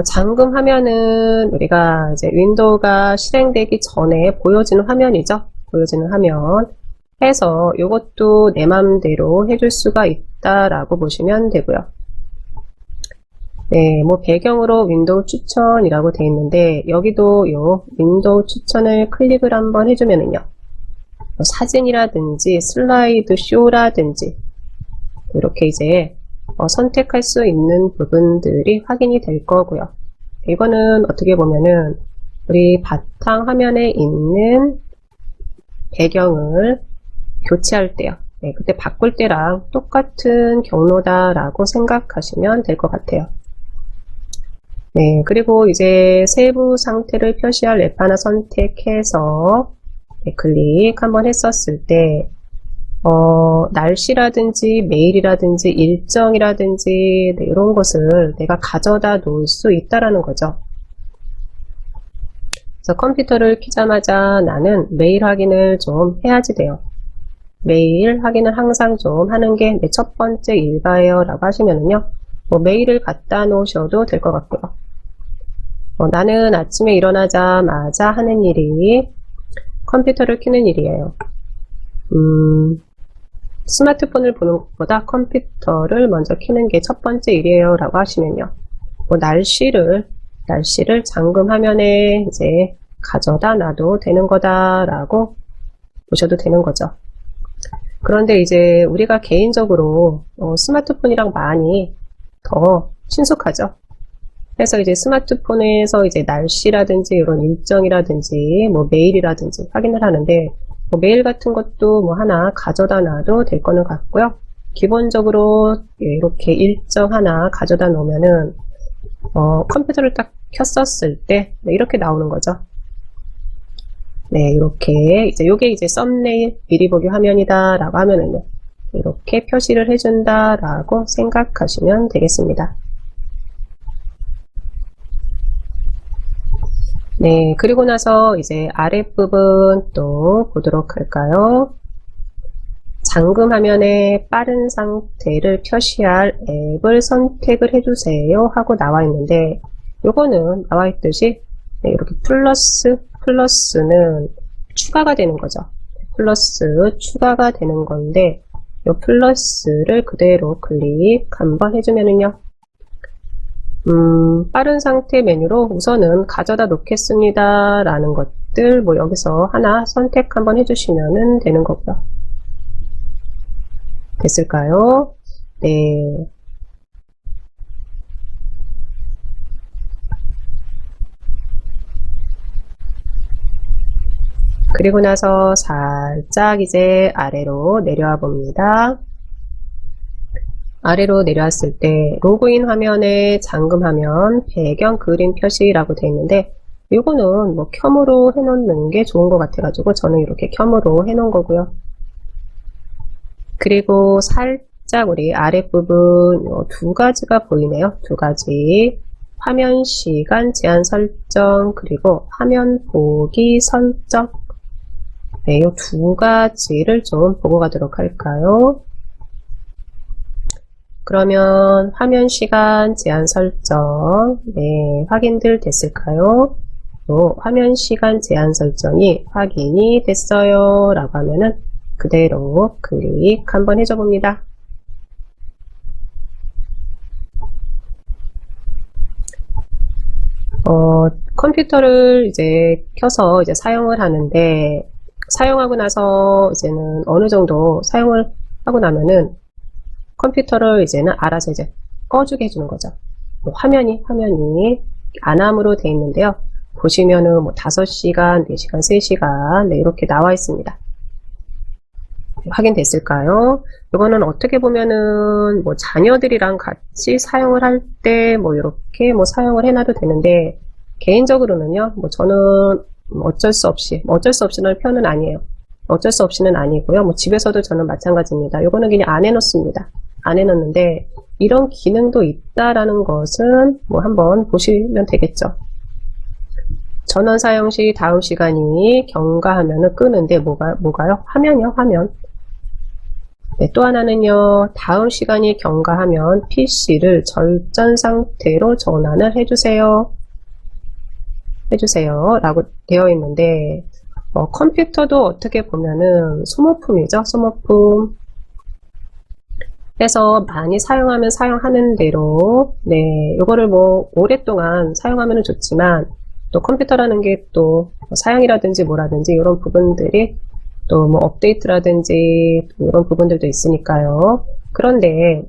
잠금 화면은 우리가 이제 윈도우가 실행되기 전에 보여지는 화면이죠. 보여지는 화면 해서 이것도 내 맘대로 해줄 수가 있다라고 보시면 되고요. 네, 배경으로 윈도우 추천이라고 되어 있는데 여기도 요 윈도우 추천을 클릭을 한번 해주면은요, 사진이라든지 슬라이드 쇼라든지 이렇게 이제 선택할 수 있는 부분들이 확인이 될 거고요. 이거는 어떻게 보면은 우리 바탕 화면에 있는 배경을 교체할 때요. 네, 그때 바꿀 때랑 똑같은 경로다라고 생각하시면 될 것 같아요. 네, 그리고 이제 세부 상태를 표시할 앱 하나 선택해서 네, 클릭 한번 했었을 때 날씨라든지 메일이라든지 일정이라든지 네, 이런 것을 내가 가져다 놓을 수 있다라는 거죠. 그래서 컴퓨터를 켜자마자 나는 메일 확인을 좀 해야지 돼요. 메일 확인을 항상 좀 하는 게 내 첫 번째 일과예요 라고 하시면은요, 뭐 메일을 갖다 놓으셔도 될 것 같고요. 나는 아침에 일어나자마자 하는 일이 컴퓨터를 켜는 일이에요. 스마트폰을 보는 것보다 컴퓨터를 먼저 켜는 게 첫 번째 일이에요 라고 하시면요, 뭐 날씨를 잠금 화면에 이제 가져다 놔도 되는 거다 라고 보셔도 되는 거죠. 그런데 이제 우리가 개인적으로 스마트폰이랑 많이 더 친숙하죠. 그래서 이제 스마트폰에서 이제 날씨라든지 이런 일정이라든지 뭐 메일이라든지 확인을 하는데, 뭐 메일 같은 것도 뭐 하나 가져다 놔도 될 거는 같고요. 기본적으로 이렇게 일정 하나 가져다 놓으면은 컴퓨터를 딱 켰었을 때 이렇게 나오는 거죠. 네, 이렇게 이제 요게 이제 썸네일 미리 보기 화면이다 라고 하면은요, 이렇게 표시를 해준다 라고 생각하시면 되겠습니다. 네, 그리고 나서 이제 아랫부분 또 보도록 할까요? 잠금 화면에 빠른 상태를 표시할 앱을 선택을 해주세요 하고 나와 있는데, 요거는 나와 있듯이 이렇게 플러스는 추가가 되는 거죠. 플러스 추가가 되는 건데, 요 플러스를 그대로 클릭 한번 해주면은요, 빠른 상태 메뉴로 우선은 가져다 놓겠습니다 라는 것들 뭐 여기서 하나 선택 한번 해주시면 되는 거고요. 됐을까요? 네. 그리고 나서 살짝 이제 아래로 내려와 봅니다. 아래로 내려왔을 때 로그인 화면에 잠금 화면 배경 그림 표시라고 되어 있는데, 이거는 뭐 켬으로 해놓는 게 좋은 것 같아가지고 저는 이렇게 켬으로 해놓은 거고요. 그리고 살짝 우리 아랫부분 두 가지가 보이네요. 두 가지. 화면 시간 제한 설정 그리고 화면 보기 설정. 네, 이 두 가지를 좀 보고 가도록 할까요? 그러면 화면 시간 제한 설정, 네, 확인들 됐을까요? 화면 시간 제한 설정이 확인이 됐어요 라고 하면은 그대로 클릭 한번 해줘 봅니다. 컴퓨터를 이제 켜서 이제 사용을 하는데, 사용하고 나서 이제는 어느 정도 사용을 하고 나면은 컴퓨터를 이제는 알아서 이제 꺼주게 해주는 거죠. 화면이 안암으로 되어 있는데요. 보시면은 뭐 5시간, 4시간, 3시간 네, 이렇게 나와 있습니다. 확인됐을까요? 이거는 어떻게 보면은 뭐 자녀들이랑 같이 사용을 할 때 뭐 이렇게 뭐 사용을 해놔도 되는데, 개인적으로는요, 뭐 저는 어쩔 수 없이는 표현은 아니에요. 어쩔 수 없이는 아니고요. 뭐 집에서도 저는 마찬가지입니다. 이거는 그냥 안 해놓습니다. 안 해놓는데, 이런 기능도 있다라는 것은 뭐 한번 보시면 되겠죠. 전원 사용 시 다음 시간이 경과하면은 끄는데 뭐가요? 화면이요, 화면. 네, 또 하나는요, 다음 시간이 경과하면 PC를 절전 상태로 전환을 해주세요 라고 되어 있는데, 컴퓨터도 어떻게 보면은 소모품이죠, 소모품. 그래서 많이 사용하면 사용하는 대로, 네, 이거를 뭐 오랫동안 사용하면 좋지만, 또 컴퓨터라는 게 또 사양이라든지 뭐라든지 이런 부분들이 또 뭐 업데이트라든지 이런 부분들도 있으니까요. 그런데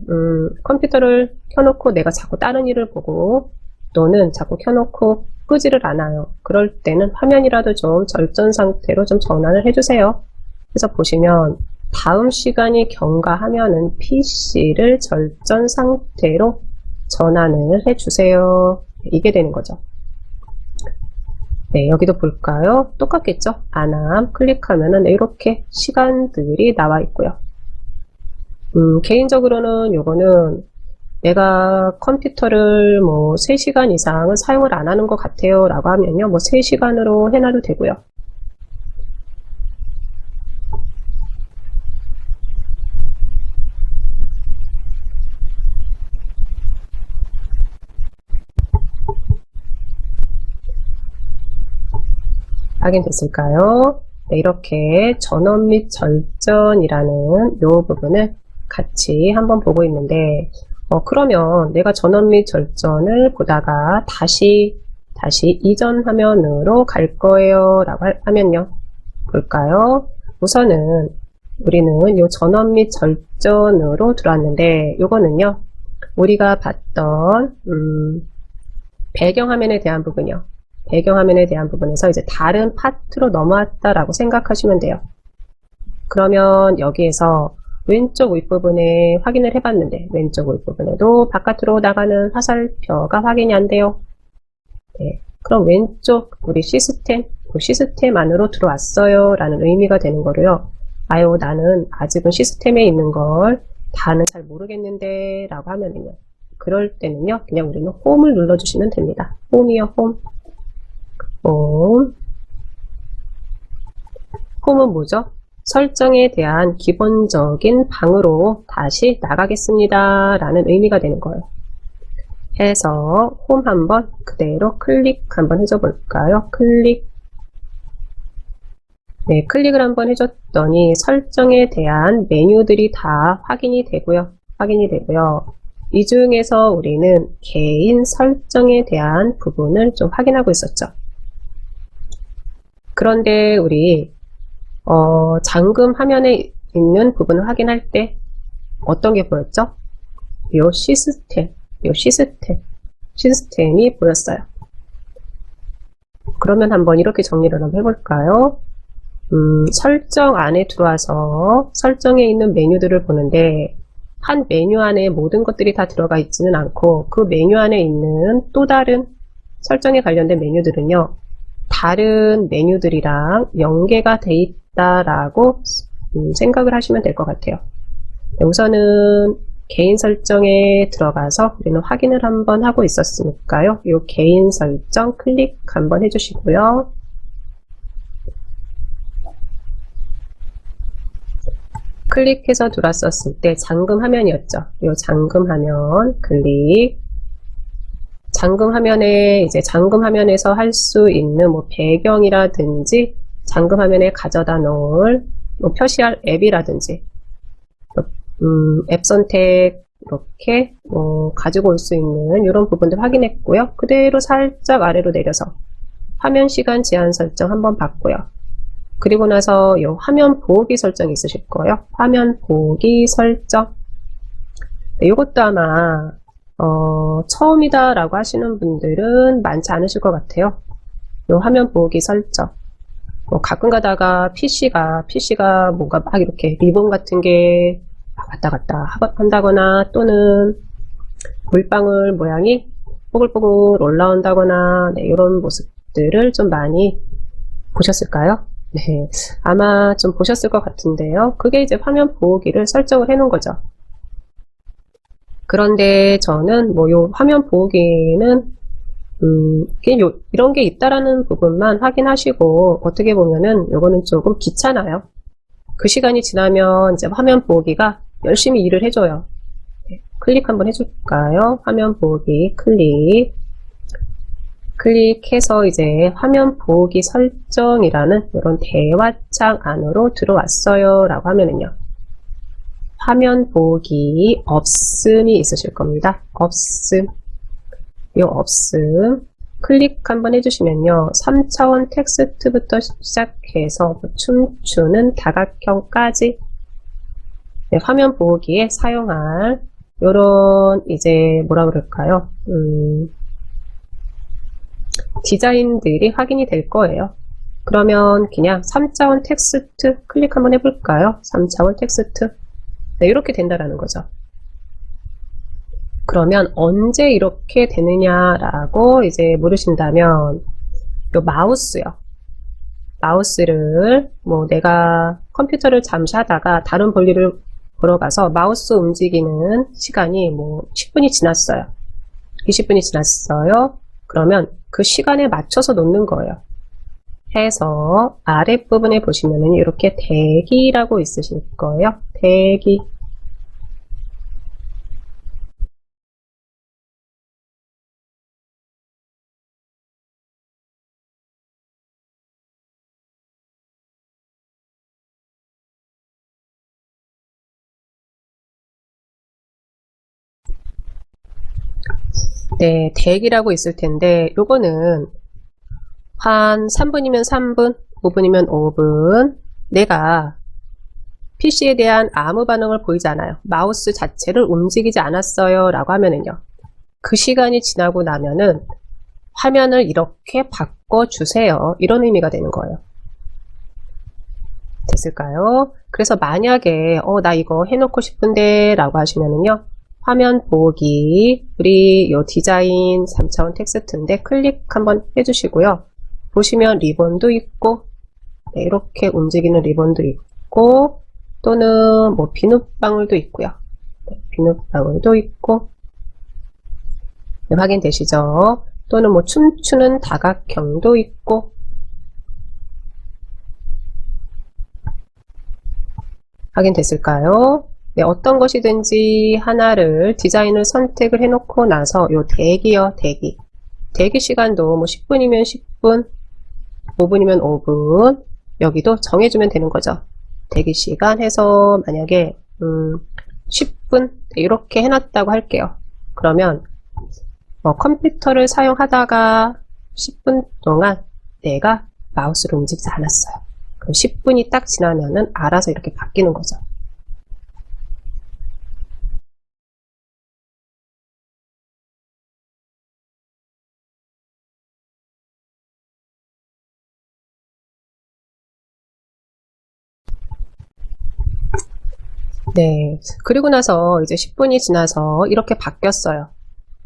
컴퓨터를 켜놓고 내가 자꾸 다른 일을 보고 또는 자꾸 켜놓고 끄지를 않아요. 그럴 때는 화면이라도 좀 절전 상태로 좀 전환을 해주세요. 그래서 보시면 다음 시간이 경과하면은 PC를 절전 상태로 전환을 해주세요. 이게 되는 거죠. 네, 여기도 볼까요? 똑같겠죠? 안암 클릭하면은 이렇게 시간들이 나와 있고요. 개인적으로는 요거는 내가 컴퓨터를 뭐 3시간 이상은 사용을 안 하는 것 같아요 라고 하면요, 뭐 3시간으로 해놔도 되고요. 확인됐을까요? 네, 이렇게 전원 및 절전이라는 이 부분을 같이 한번 보고 있는데, 그러면 내가 전원 및 절전을 보다가 다시 이전 화면으로 갈 거예요 라고 하면요, 볼까요? 우선은 우리는 이 전원 및 절전으로 들어왔는데, 요거는요 우리가 봤던 배경화면에 대한 부분이요, 배경화면에 대한 부분에서 이제 다른 파트로 넘어왔다라고 생각하시면 돼요. 그러면 여기에서 왼쪽 윗부분에 확인을 해봤는데, 왼쪽 윗부분에도 바깥으로 나가는 화살표가 확인이 안 돼요. 네, 그럼 왼쪽 우리 시스템 안으로 들어왔어요 라는 의미가 되는 거로요. 아유, 나는 아직은 시스템에 있는 걸 다는 잘 모르겠는데 라고 하면은요, 그럴 때는요 그냥 우리는 홈을 눌러주시면 됩니다. 홈이요, 홈. 홈은 뭐죠? 설정에 대한 기본적인 방으로 다시 나가겠습니다 라는 의미가 되는 거예요. 해서 홈 한번 그대로 클릭 한번 해줘 볼까요? 클릭. 네, 클릭을 한번 해줬더니 설정에 대한 메뉴들이 다 확인이 되고요. 이 중에서 우리는 개인 설정에 대한 부분을 좀 확인하고 있었죠. 그런데 우리 잠금 화면에 있는 부분을 확인할 때 어떤 게 보였죠? 요 시스템이 보였어요. 그러면 한번 이렇게 정리를 한번 해볼까요? 설정 안에 들어와서 설정에 있는 메뉴들을 보는데, 한 메뉴 안에 모든 것들이 다 들어가 있지는 않고 그 메뉴 안에 있는 또 다른 설정에 관련된 메뉴들은요, 다른 메뉴들이랑 연계가 돼 있다라고 생각을 하시면 될 것 같아요. 네, 우선은 개인 설정에 들어가서 우리는 확인을 한번 하고 있었으니까요, 이 개인 설정 클릭 한번 해주시고요. 클릭해서 들어왔었을 때 잠금 화면이었죠. 이 잠금 화면 클릭. 잠금 화면에 이제 잠금 화면에서 할 수 있는 뭐 배경이라든지 잠금 화면에 가져다 놓을 뭐 표시할 앱이라든지 앱 선택 이렇게 가지고 올 수 있는 이런 부분들 확인했고요. 그대로 살짝 아래로 내려서 화면 시간 제한 설정 한번 봤고요. 그리고 나서 이 화면 보기 설정이 있으실 거예요. 화면 보기 설정. 네, 이것도 아마 처음이다 라고 하시는 분들은 많지 않으실 것 같아요. 이 화면 보기 설정. 가끔 가다가 PC가 뭔가 막 이렇게 리본 같은 게 왔다 갔다 한다거나, 또는 물방울 모양이 뽀글뽀글 올라온다거나, 네, 이런 모습들을 좀 많이 보셨을까요? 네, 아마 좀 보셨을 것 같은데요. 그게 이제 화면 보기를 설정을 해 놓은 거죠. 그런데 저는 뭐 요 화면 보기는 이런 게 있다라는 부분만 확인하시고, 어떻게 보면은 요거는 조금 귀찮아요. 그 시간이 지나면 이제 화면 보기가 열심히 일을 해줘요. 네, 클릭 한번 해줄까요? 화면 보기 클릭. 클릭해서 이제 화면 보기 설정이라는 이런 대화창 안으로 들어왔어요 라고 하면은요, 화면 보기 없음이 있으실 겁니다. 없음. 이 없음 클릭 한번 해주시면요, 3차원 텍스트부터 시작해서 춤추는 다각형까지, 네, 화면 보기에 사용할 요런 이제 뭐라 그럴까요? 디자인들이 확인이 될 거예요. 그러면 그냥 3차원 텍스트 클릭 한번 해볼까요? 3차원 텍스트. 네, 이렇게 된다라는 거죠. 그러면 언제 이렇게 되느냐라고 이제 물으신다면, 요 마우스요. 마우스를 뭐 내가 컴퓨터를 잠시 하다가 다른 볼일을 보러 가서 마우스 움직이는 시간이 뭐 10분이 지났어요. 20분이 지났어요. 그러면 그 시간에 맞춰서 놓는 거예요. 해서 아랫부분에 보시면은 이렇게 대기라고 있으실 거예요. 대기. 네, 대기라고 있을 텐데 요거는 한 3분이면 3분, 5분이면 5분 내가 PC에 대한 아무 반응을 보이지 않아요. 마우스 자체를 움직이지 않았어요 라고 하면은요. 그 시간이 지나고 나면은 화면을 이렇게 바꿔주세요. 이런 의미가 되는 거예요. 됐을까요? 그래서 만약에 나 이거 해놓고 싶은데 라고 하시면은요. 화면 보기 우리 요 디자인 3차원 텍스트인데 클릭 한번 해주시고요. 보시면 리본도 있고 네, 이렇게 움직이는 리본도 있고 또는 뭐 비눗방울도 있고요. 네, 비눗방울도 있고 네, 확인되시죠? 또는 뭐 춤추는 다각형도 있고 확인됐을까요? 네, 어떤 것이든지 하나를 디자인을 선택을 해놓고 나서 요 대기요, 대기. 대기 시간도 뭐 10분이면 10분, 5분이면 5분 여기도 정해주면 되는 거죠. 대기 시간 해서 만약에 10분 이렇게 해놨다고 할게요. 그러면 컴퓨터를 사용하다가 10분 동안 내가 마우스를 움직이지 않았어요. 그럼 10분이 딱 지나면은 알아서 이렇게 바뀌는 거죠. 네. 그리고 나서 이제 10분이 지나서 이렇게 바뀌었어요.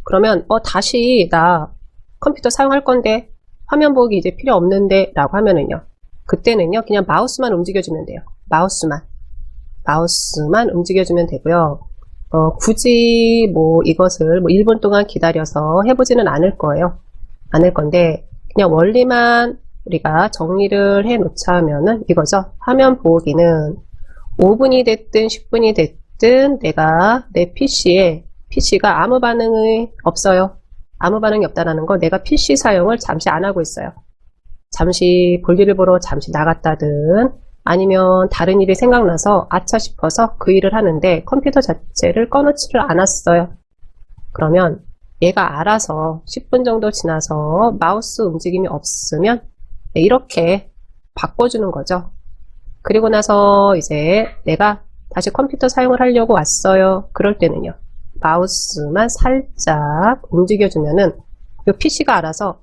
그러면 다시 나 컴퓨터 사용할 건데 화면 보기 이제 필요 없는데 라고 하면은요. 그때는요. 그냥 마우스만 움직여주면 돼요. 마우스만 움직여주면 되고요. 굳이 뭐 이것을 뭐 1분 동안 기다려서 해보지는 않을 거예요. 않을 건데 그냥 원리만 우리가 정리를 해 놓자면은 이거죠. 화면 보기는 5분이 됐든 10분이 됐든 내가 내 PC가 아무 반응이 없어요. 아무 반응이 없다라는 걸 내가 PC 사용을 잠시 안 하고 있어요. 잠시 볼일을 보러 잠시 나갔다든 아니면 다른 일이 생각나서 아차 싶어서 그 일을 하는데 컴퓨터 자체를 꺼놓지를 않았어요. 그러면 얘가 알아서 10분 정도 지나서 마우스 움직임이 없으면 이렇게 바꿔주는 거죠. 그리고 나서 이제 내가 다시 컴퓨터 사용을 하려고 왔어요. 그럴 때는요. 마우스만 살짝 움직여주면은 이 PC가 알아서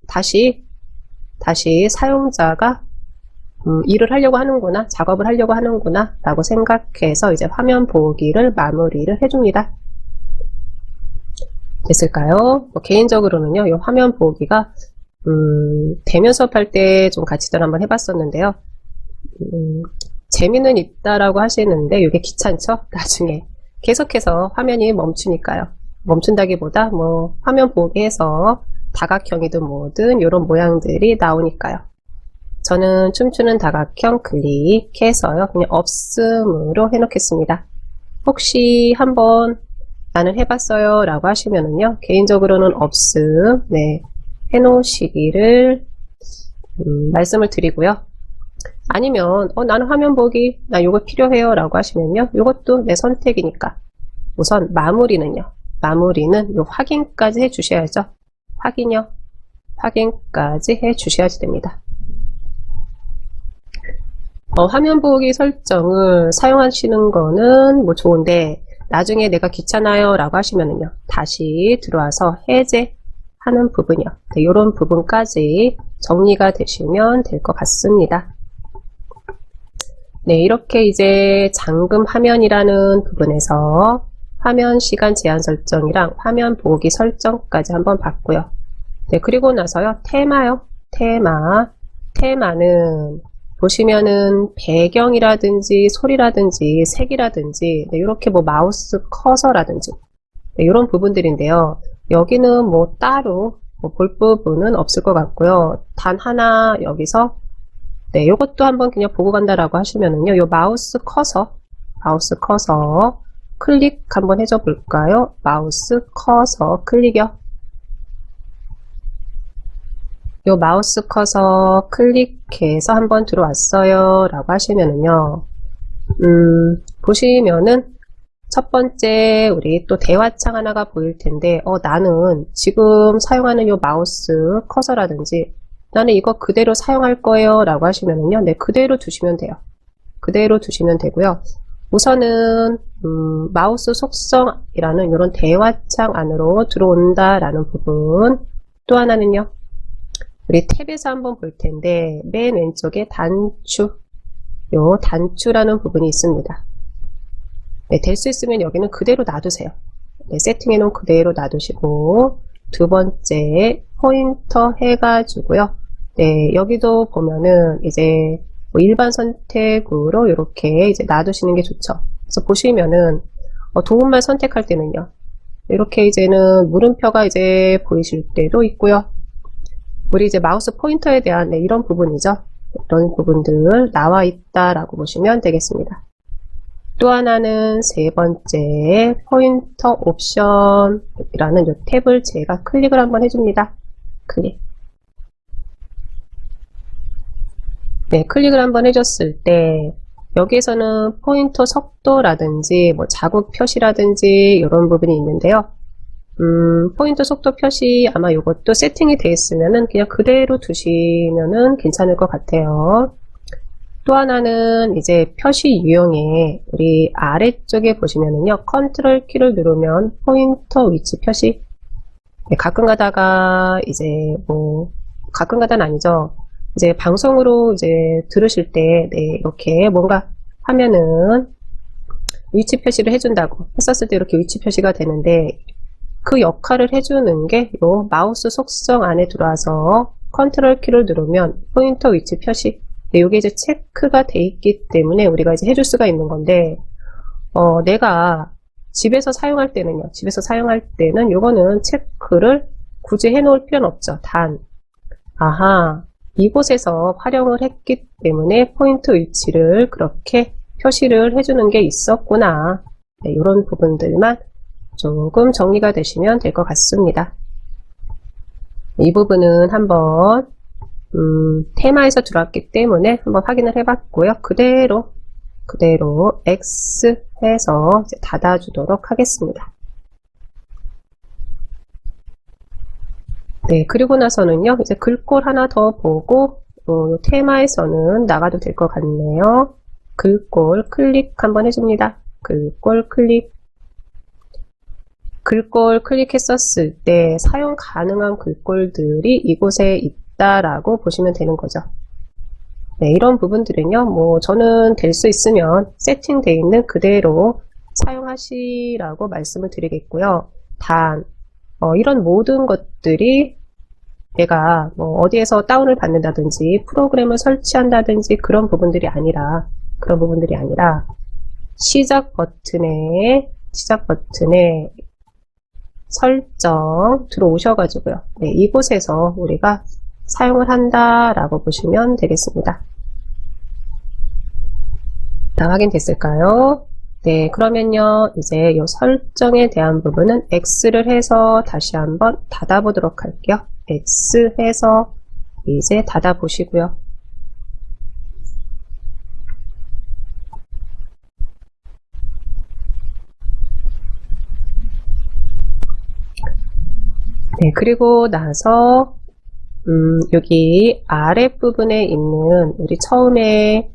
다시 사용자가 일을 하려고 하는구나, 작업을 하려고 하는구나 라고 생각해서 이제 화면 보기를 마무리를 해줍니다. 됐을까요? 개인적으로는요, 이 화면 보기가 대면 수업할 때 좀 같이들 한번 해봤었는데요. 재미는 있다라고 하시는데 이게 귀찮죠? 나중에 계속해서 화면이 멈추니까요. 멈춘다기보다 뭐 화면 보기해서 다각형이든 뭐든 이런 모양들이 나오니까요. 저는 춤추는 다각형 클릭해서요. 그냥 없음으로 해놓겠습니다. 혹시 한번 나는 해봤어요 라고 하시면은요. 개인적으로는 없음 네, 해놓으시기를 말씀을 드리고요. 아니면 나는 화면 보기 나 요거 필요해요 라고 하시면요. 요것도 내 선택이니까 우선 마무리는 요 확인까지 해 주셔야죠. 확인까지 해 주셔야지 됩니다. 화면 보기 설정을 사용하시는 거는 뭐 좋은데 나중에 내가 귀찮아요 라고 하시면은요. 다시 들어와서 해제하는 부분이요. 네, 요런 부분까지 정리가 되시면 될 것 같습니다. 네, 이렇게 이제 잠금 화면이라는 부분에서 화면 시간 제한 설정이랑 화면 보기 설정까지 한번 봤고요. 네, 그리고 나서요. 테마는 보시면은 배경이라든지 소리라든지 색이라든지 네, 이렇게 뭐 마우스 커서라든지 네, 이런 부분들인데요. 여기는 뭐 따로 볼 부분은 없을 것 같고요. 단 하나 여기서 네, 요것도 한번 그냥 보고 간다라고 하시면은요. 요 마우스 커서 클릭 한번 해줘 볼까요? 마우스 커서 클릭이요. 요 마우스 커서 클릭해서 한번 들어왔어요 라고 하시면은요. 보시면은 첫 번째 우리 또 대화창 하나가 보일 텐데 나는 지금 사용하는 요 마우스 커서라든지 나는 이거 그대로 사용할 거예요 라고 하시면은요. 네, 그대로 두시면 돼요. 그대로 두시면 되고요. 우선은 마우스 속성이라는 이런 대화창 안으로 들어온다 라는 부분. 또 하나는요. 우리 탭에서 한번 볼 텐데 맨 왼쪽에 요 단추라는 부분이 있습니다. 네, 될 수 있으면 여기는 그대로 놔두세요. 네, 세팅해 놓은 그대로 놔두시고 두 번째 포인터 해가지고요. 네, 여기도 보면은 이제 뭐 일반 선택으로 이렇게 이제 놔두시는 게 좋죠. 그래서 보시면은 도움만 선택할 때는요. 이렇게 이제는 물음표가 이제 보이실 때도 있고요. 우리 이제 마우스 포인터에 대한 네, 이런 부분이죠. 이런 부분들 나와 있다라고 보시면 되겠습니다. 또 하나는 세 번째 포인터 옵션이라는 이 탭을 제가 클릭을 한번 해줍니다. 클릭. 네, 클릭을 한번 해줬을 때 여기에서는 포인터 속도라든지 뭐 자국 표시라든지 이런 부분이 있는데요. 포인터 속도 표시 아마 이것도 세팅이 되어 있으면은 그냥 그대로 두시면은 괜찮을 것 같아요. 또 하나는 이제 표시 유형에 우리 아래쪽에 보시면은요. 컨트롤 키를 누르면 포인터 위치 표시. 네, 가끔 가다가 이제 뭐 가끔 가다는 아니죠. 이제 방송으로 이제 들으실 때 네, 이렇게 뭔가 하면은 위치 표시를 해준다고 했었을 때 이렇게 위치 표시가 되는데 그 역할을 해주는 게 요 마우스 속성 안에 들어와서 컨트롤 키를 누르면 포인터 위치 표시. 네, 요게 이제 체크가 돼 있기 때문에 우리가 이제 해줄 수가 있는 건데, 내가 집에서 사용할 때는요, 집에서 사용할 때는 요거는 체크를 굳이 해 놓을 필요는 없죠. 단, 아하, 이곳에서 활용을 했기 때문에 포인트 위치를 그렇게 표시를 해주는 게 있었구나. 네, 이런 부분들만 조금 정리가 되시면 될 것 같습니다. 이 부분은 한번 테마에서 들어왔기 때문에 한번 확인을 해봤고요. 그대로 X 해서 이제 닫아주도록 하겠습니다. 네, 그리고 나서는요, 이제 글꼴 하나 더 보고 테마에서는 나가도 될 것 같네요. 글꼴 클릭 한번 해줍니다. 글꼴 클릭. 글꼴 클릭했었을 때 사용 가능한 글꼴들이 이곳에 있다라고 보시면 되는 거죠. 네, 이런 부분들은요, 뭐 저는 될 수 있으면 세팅되어 있는 그대로 사용하시라고 말씀을 드리겠고요. 단 이런 모든 것들이 내가 뭐 어디에서 다운을 받는다든지 프로그램을 설치한다든지 그런 부분들이 아니라 시작 버튼에 설정 들어오셔가지고요. 네, 이곳에서 우리가 사용을 한다라고 보시면 되겠습니다. 다 확인됐을까요? 네, 그러면요, 이제 이 설정에 대한 부분은 X를 해서 다시 한번 닫아보도록 할게요. X 해서 이제 닫아보시고요. 네, 그리고 나서 여기 아랫부분에 있는 우리 처음에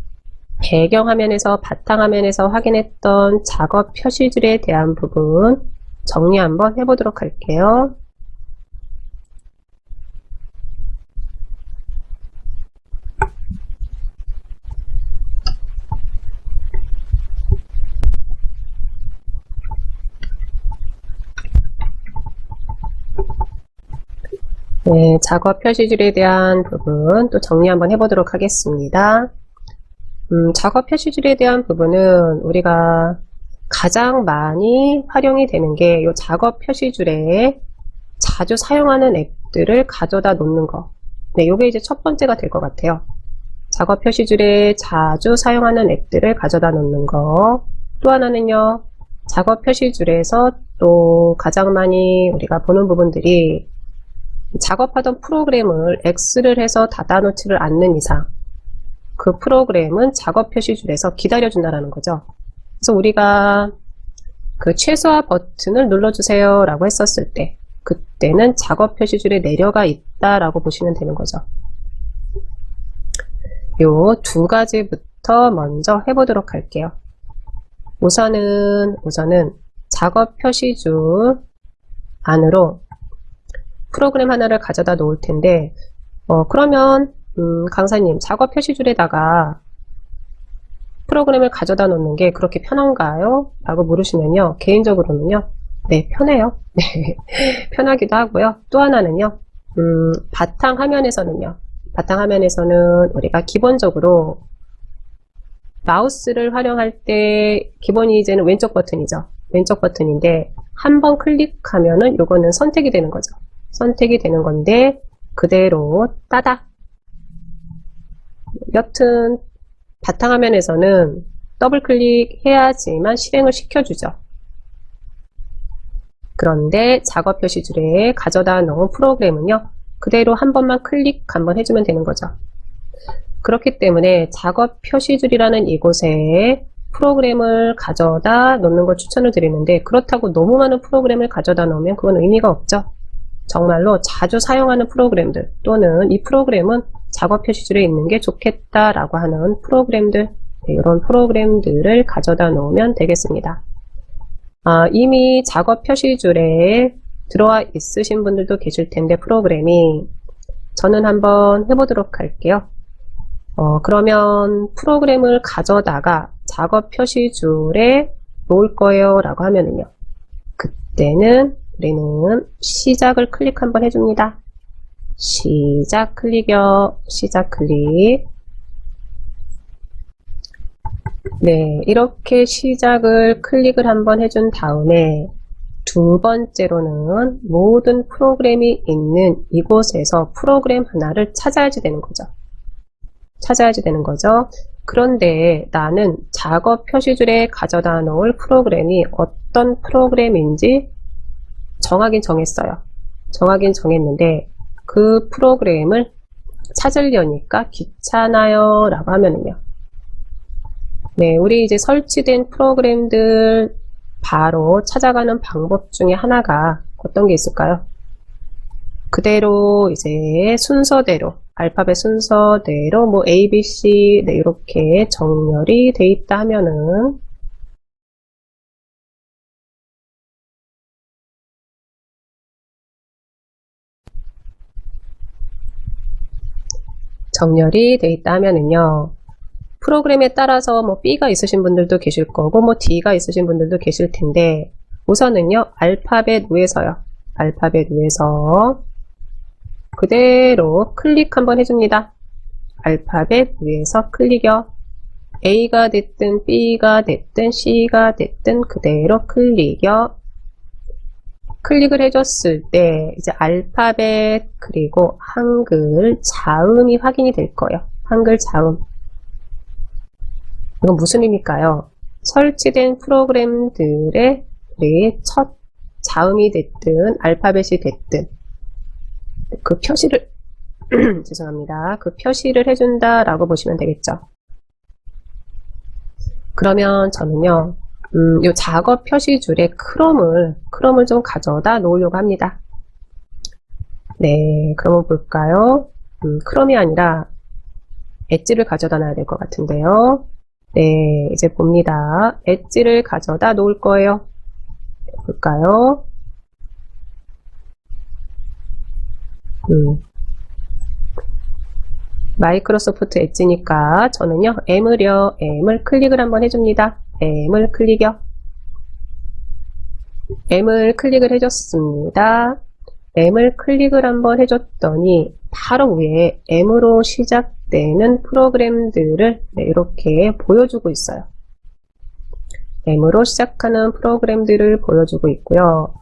배경화면에서 바탕화면에서 확인했던 작업 표시줄에 대한 부분 정리 한번 해보도록 할게요. 네, 작업 표시줄에 대한 부분 또 정리 한번 해보도록 하겠습니다. 작업 표시줄에 대한 부분은 우리가 가장 많이 활용이 되는 게 이 작업 표시줄에 자주 사용하는 앱들을 가져다 놓는 거. 네, 요게 이제 첫 번째가 될 것 같아요. 작업 표시줄에 자주 사용하는 앱들을 가져다 놓는 거. 또 하나는요, 작업 표시줄에서 또 가장 많이 우리가 보는 부분들이 작업하던 프로그램을 X를 해서 닫아놓지를 않는 이상 그 프로그램은 작업 표시줄에서 기다려준다는 거죠. 그래서 우리가 그 최소화 버튼을 눌러주세요 라고 했었을 때 그때는 작업 표시줄에 내려가 있다라고 보시면 되는 거죠. 요 두 가지부터 먼저 해보도록 할게요. 우선은 작업 표시줄 안으로 프로그램 하나를 가져다 놓을 텐데 그러면 강사님 작업 표시줄에다가 프로그램을 가져다 놓는 게 그렇게 편한가요? 라고 물으시면요. 개인적으로는요. 네, 편해요. 네, 편하기도 하고요. 또 하나는요. 바탕화면에서는 우리가 기본적으로 마우스를 활용할 때 기본이 이제는 왼쪽 버튼이죠. 왼쪽 버튼인데 한 번 클릭하면은 요거는 선택이 되는 거죠. 선택이 되는 건데 그대로 따닥. 여튼 바탕화면에서는 더블 클릭해야지만 실행을 시켜주죠. 그런데 작업 표시줄에 가져다 놓은 프로그램은요. 그대로 한 번만 클릭 한번 해주면 되는 거죠. 그렇기 때문에 작업 표시줄이라는 이곳에 프로그램을 가져다 놓는 걸 추천을 드리는데 그렇다고 너무 많은 프로그램을 가져다 놓으면 그건 의미가 없죠. 정말로 자주 사용하는 프로그램들 또는 이 프로그램은 작업 표시줄에 있는 게 좋겠다라고 하는 프로그램들, 이런 프로그램들을 가져다 놓으면 되겠습니다. 이미 작업 표시줄에 들어와 있으신 분들도 계실 텐데 프로그램이 저는 한번 해보도록 할게요. 그러면 프로그램을 가져다가 작업 표시줄에 놓을 거예요 라고 하면은요. 그때는 우리는 시작을 클릭 한번 해줍니다. 시작 클릭이요. 시작 클릭. 네, 이렇게 시작을 클릭을 한번 해준 다음에 두 번째로는 모든 프로그램이 있는 이곳에서 프로그램 하나를 찾아야지 되는 거죠. 그런데 나는 작업 표시줄에 가져다 놓을 프로그램이 어떤 프로그램인지 정하긴 정했는데 그 프로그램을 찾으려니까 귀찮아요 라고 하면은요. 네, 우리 이제 설치된 프로그램들 바로 찾아가는 방법 중에 하나가 어떤 게 있을까요? 그대로 이제 순서대로 알파벳 순서대로 뭐 A, B, C 네, 이렇게 정렬이 돼 있다 하면은 프로그램에 따라서 뭐 B가 있으신 분들도 계실 거고 뭐 D가 있으신 분들도 계실 텐데 우선은요 알파벳 위에서 그대로 클릭 한번 해줍니다. 알파벳 위에서 클릭이요. A가 됐든 B가 됐든 C가 됐든 그대로 클릭이요. 클릭을 해줬을 때 이제 알파벳 그리고 한글 자음이 확인이 될 거예요. 한글 자음. 이건 무슨 의미일까요? 설치된 프로그램들의 우리 첫 자음이 됐든 알파벳이 됐든 그 표시를 죄송합니다. 그 표시를 해준다라고 보시면 되겠죠. 그러면 저는요, 요 작업 표시줄에 크롬을 좀 가져다 놓으려고 합니다. 네, 그러면 볼까요? 크롬이 아니라 엣지를 가져다 놔야 될 것 같은데요. 네, 이제 봅니다. 엣지를 가져다 놓을 거예요. 볼까요? 마이크로소프트 엣지니까 저는요 M을 클릭을 한번 해줍니다. M을 클릭이요. M을 클릭을 해줬습니다. M을 클릭을 한번 해줬더니 바로 위에 M으로 시작된 그때는 프로그램들을 이렇게 보여주고 있어요. M으로 시작하는 프로그램들을 보여주고 있고요.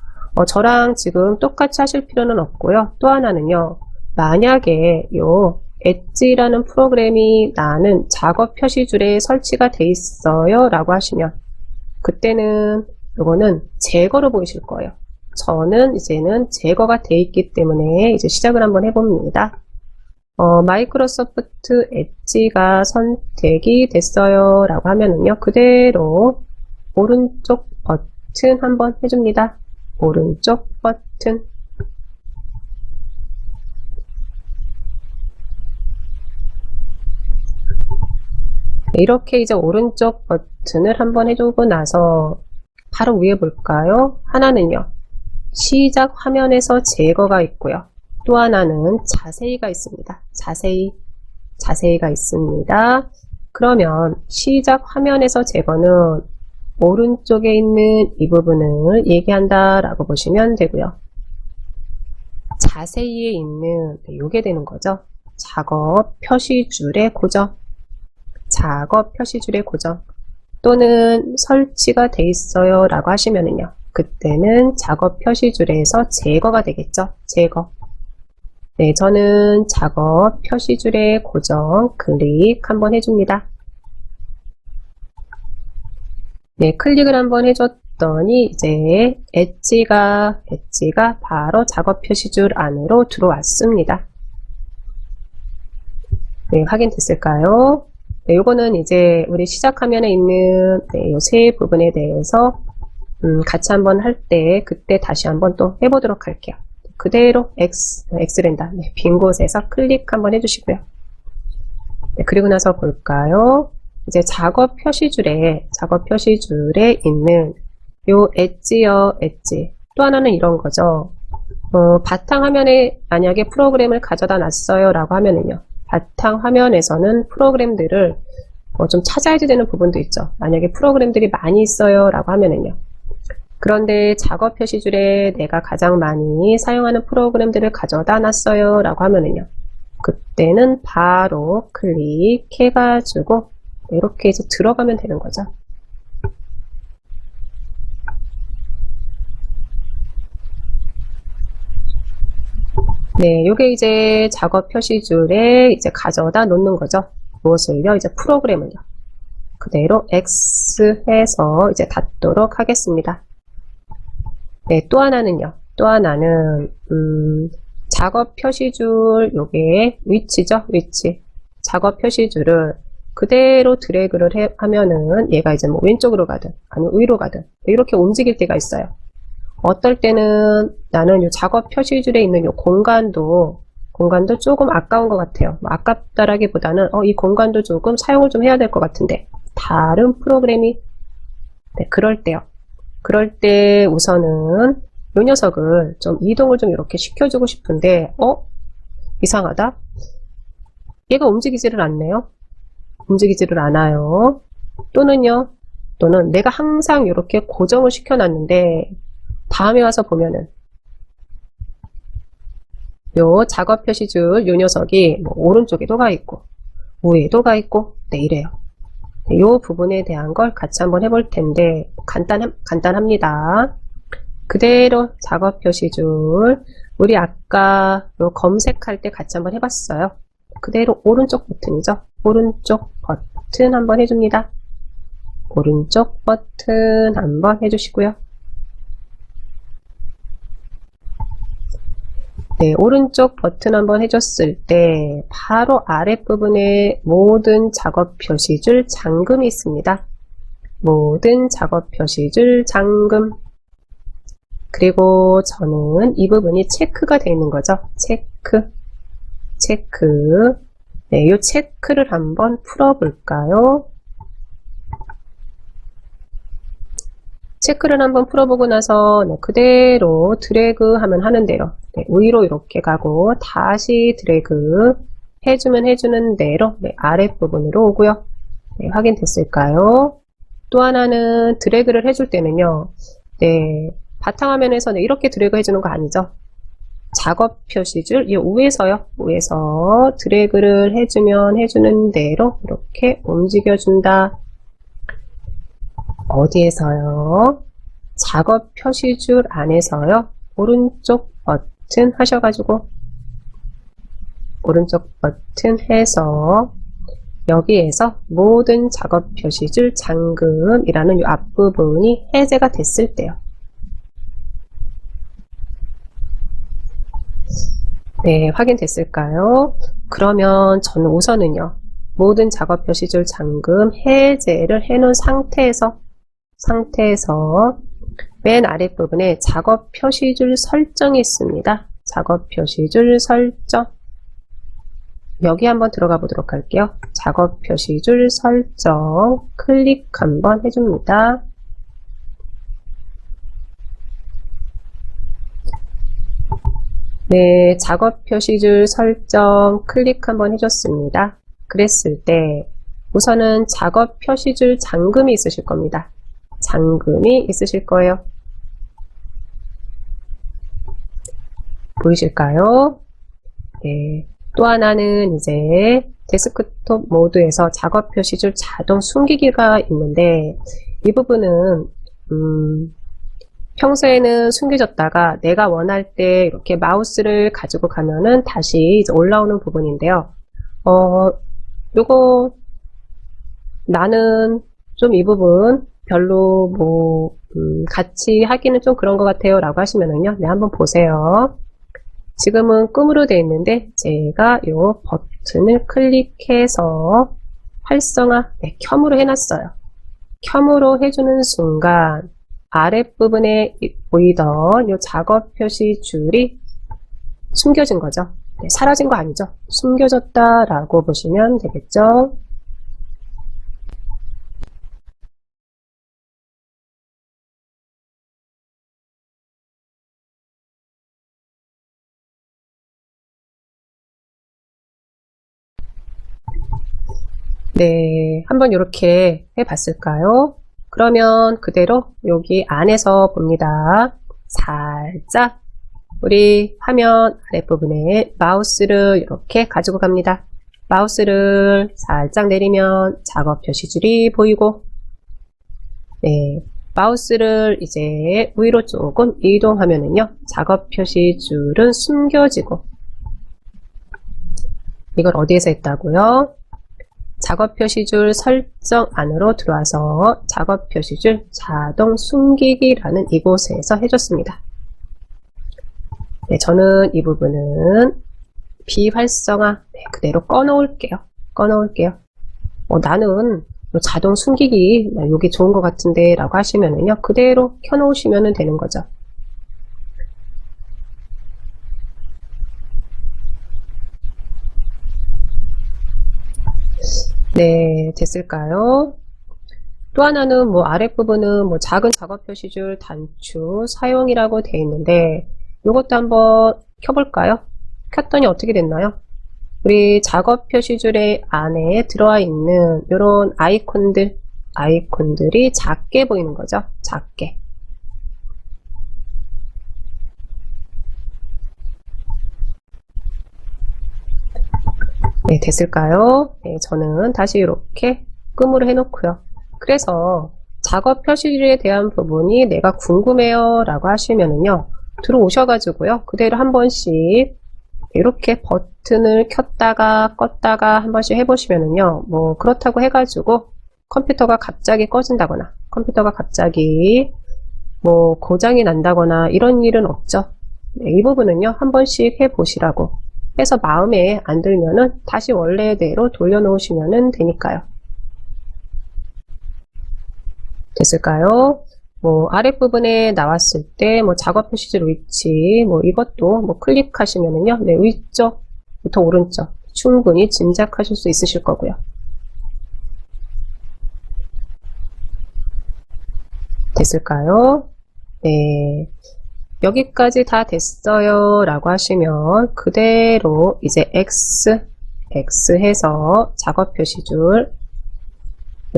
저랑 지금 똑같이 하실 필요는 없고요. 또 하나는요. 만약에 요 엣지라는 프로그램이 나는 작업 표시줄에 설치가 돼 있어요 라고 하시면 그때는 요거는 제거로 보이실 거예요. 저는 이제는 제거가 돼 있기 때문에 이제 시작을 한번 해봅니다. 마이크로소프트 엣지가 선택이 됐어요 라고 하면은요. 그대로 오른쪽 버튼 한번 해줍니다. 오른쪽 버튼. 이렇게 이제 오른쪽 버튼을 한번 해주고 나서 바로 위에 볼까요? 하나는요. 시작 화면에서 제거가 있고요. 또 하나는 자세히가 있습니다. 자세히가 있습니다. 그러면 시작 화면에서 제거는 오른쪽에 있는 이 부분을 얘기한다 라고 보시면 되고요. 자세히에 있는 요게 되는 거죠. 작업 표시줄의 고정. 작업 표시줄의 고정 또는 설치가 돼 있어요 라고 하시면은요. 그때는 작업 표시줄에서 제거가 되겠죠. 제거. 네, 저는 작업 표시줄의 고정 클릭 한번 해줍니다. 네, 클릭을 한번 해줬더니 이제 엣지가 바로 작업 표시줄 안으로 들어왔습니다. 네, 확인됐을까요? 네, 요거는 이제 우리 시작 화면에 있는 요 세 부분에 대해서 같이 한번 할 때 그때 다시 한번 또 해보도록 할게요. 그대로 X랜다. 네, 빈 곳에서 클릭 한번 해주시고요. 네, 그리고 나서 볼까요? 이제 작업 표시줄에 있는 요 엣지요, 엣지. 또 하나는 이런 거죠. 바탕화면에 만약에 프로그램을 가져다 놨어요 라고 하면은요. 바탕화면에서는 프로그램들을 좀 찾아야 되는 부분도 있죠. 만약에 프로그램들이 많이 있어요 라고 하면은요. 그런데 작업 표시줄에 내가 가장 많이 사용하는 프로그램들을 가져다 놨어요 라고 하면은요. 그때는 바로 클릭해가지고 이렇게 이제 들어가면 되는 거죠. 네, 요게 이제 작업 표시줄에 이제 가져다 놓는 거죠. 무엇을요? 이제 프로그램을요. 그대로 X 해서 이제 닫도록 하겠습니다. 네, 또 하나는요. 또 하나는, 작업 표시줄, 요게 위치죠? 위치. 작업 표시줄을 그대로 드래그를 하면은 얘가 이제 뭐 왼쪽으로 가든, 아니면 위로 가든, 이렇게 움직일 때가 있어요. 어떨 때는 나는 이 작업 표시줄에 있는 이 공간도 조금 아까운 것 같아요. 아깝다라기보다는 이 공간도 조금 사용을 좀 해야 될 것 같은데 다른 프로그램이 네, 그럴 때요. 그럴 때 우선은 이 녀석을 좀 이동을 좀 이렇게 시켜주고 싶은데 이상하다. 얘가 움직이지를 않네요. 움직이지를 않아요. 또는 내가 항상 이렇게 고정을 시켜놨는데 다음에 와서 보면은 요 작업 표시줄 요 녀석이 뭐 오른쪽에도 가 있고 위에도 가 있고 네 이래요. 요 부분에 대한 걸 같이 한번 해볼 텐데 간단합니다. 그대로 작업 표시줄 우리 아까 요 검색할 때 같이 한번 해봤어요. 그대로 오른쪽 버튼이죠. 오른쪽 버튼 한번 해줍니다. 오른쪽 버튼 한번 해주시고요. 네, 오른쪽 버튼 한번 해줬을 때 바로 아랫부분에 모든 작업 표시줄 잠금이 있습니다. 모든 작업 표시줄 잠금. 그리고 저는 이 부분이 체크가 되어 있는 거죠. 체크. 네, 이 체크를 한번 풀어볼까요? 체크를 한번 풀어보고 나서 네, 그대로 드래그 하면 하는 대로 네, 위로 이렇게 가고 다시 드래그 해주면 해주는 대로 네, 아랫부분으로 오고요. 네, 확인됐을까요? 또 하나는 드래그를 해줄 때는요. 네, 바탕화면에서 네, 이렇게 드래그 해주는 거 아니죠? 작업 표시줄 이 위에서요. 위에서 드래그를 해주면 해주는 대로 이렇게 움직여준다. 어디에서요? 작업 표시줄 안에서요. 오른쪽 버튼 하셔가지고 오른쪽 버튼 해서 여기에서 모든 작업 표시줄 잠금이라는 이 앞부분이 해제가 됐을 때요. 네, 확인됐을까요? 그러면 저는 우선은요. 모든 작업 표시줄 잠금 해제를 해놓은 상태에서 맨 아랫부분에 작업 표시줄 설정이 있습니다. 작업 표시줄 설정. 여기 한번 들어가 보도록 할게요. 작업 표시줄 설정 클릭 한번 해줍니다. 네, 작업 표시줄 설정 클릭 한번 해줬습니다. 그랬을 때 우선은 작업 표시줄 잠금이 있으실 겁니다. 잠금이 있으실 거예요. 보이실까요? 네. 또 하나는 이제 데스크톱 모드에서 작업 표시줄 자동 숨기기가 있는데 이 부분은 평소에는 숨겨졌다가 내가 원할 때 이렇게 마우스를 가지고 가면은 다시 이제 올라오는 부분인데요. 요거 나는 좀 이 부분 별로 뭐 같이 하기는 좀 그런 것 같아요 라고 하시면은요. 네, 한번 보세요. 지금은 끔으로 되어 있는데 제가 이 버튼을 클릭해서 활성화, 네, 켬으로 해놨어요. 켬으로 해주는 순간 아랫부분에 보이던 이 작업 표시 줄이 숨겨진 거죠. 네, 사라진 거 아니죠. 숨겨졌다라고 보시면 되겠죠. 네, 한번 이렇게 해봤을까요? 그러면 그대로 여기 안에서 봅니다. 살짝 우리 화면 아랫부분에 마우스를 이렇게 가지고 갑니다. 마우스를 살짝 내리면 작업 표시줄이 보이고, 네, 마우스를 이제 위로 조금 이동하면은요, 작업 표시줄은 숨겨지고, 이걸 어디에서 했다고요? 작업 표시줄 설정 안으로 들어와서 작업 표시줄 자동 숨기기라는 이곳에서 해줬습니다. 네, 저는 이 부분은 비활성화, 네, 그대로 꺼놓을게요. 나는 자동 숨기기 여기 좋은 것 같은데 라고 하시면은요, 그대로 켜놓으시면 되는 거죠. 네, 됐을까요? 또 하나는 뭐 아랫부분은 뭐 작은 작업 표시줄 단추 사용이라고 되어 있는데 이것도 한번 켜볼까요? 켰더니 어떻게 됐나요? 우리 작업 표시줄의 안에 들어와 있는 이런 아이콘들이 작게 보이는 거죠. 작게. 네, 됐을까요? 네, 저는 다시 이렇게 끔으로 해놓고요. 그래서 작업 표시줄에 대한 부분이 내가 궁금해요 라고 하시면은요, 들어오셔가지고요, 그대로 한 번씩 이렇게 버튼을 켰다가 껐다가 한 번씩 해보시면은요, 뭐 그렇다고 해가지고 컴퓨터가 갑자기 꺼진다거나 컴퓨터가 갑자기 뭐 고장이 난다거나 이런 일은 없죠. 네, 이 부분은요, 한 번씩 해보시라고 해서 마음에 안 들면은 다시 원래대로 돌려놓으시면 되니까요. 됐을까요? 뭐 아랫부분에 나왔을 때 뭐 작업 표시줄 위치 뭐 이것도 뭐 클릭하시면은요, 네, 위쪽부터 오른쪽 충분히 짐작하실 수 있으실 거고요. 됐을까요? 네. 여기까지 다 됐어요 라고 하시면 그대로 이제 X 해서 작업 표시줄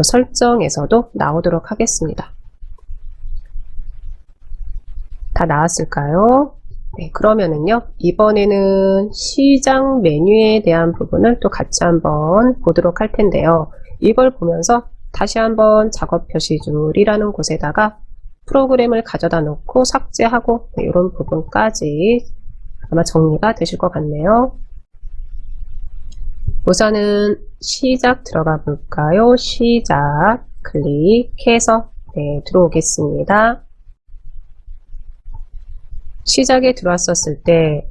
설정에서도 나오도록 하겠습니다. 다 나왔을까요? 네, 그러면은요, 이번에는 시작 메뉴에 대한 부분을 또 같이 한번 보도록 할 텐데요. 이걸 보면서 다시 한번 작업 표시줄이라는 곳에다가 프로그램을 가져다 놓고 삭제하고 이런 부분까지 아마 정리가 되실 것 같네요. 우선은 시작 들어가 볼까요? 시작 클릭해서 들어오겠습니다. 시작에 들어왔었을 때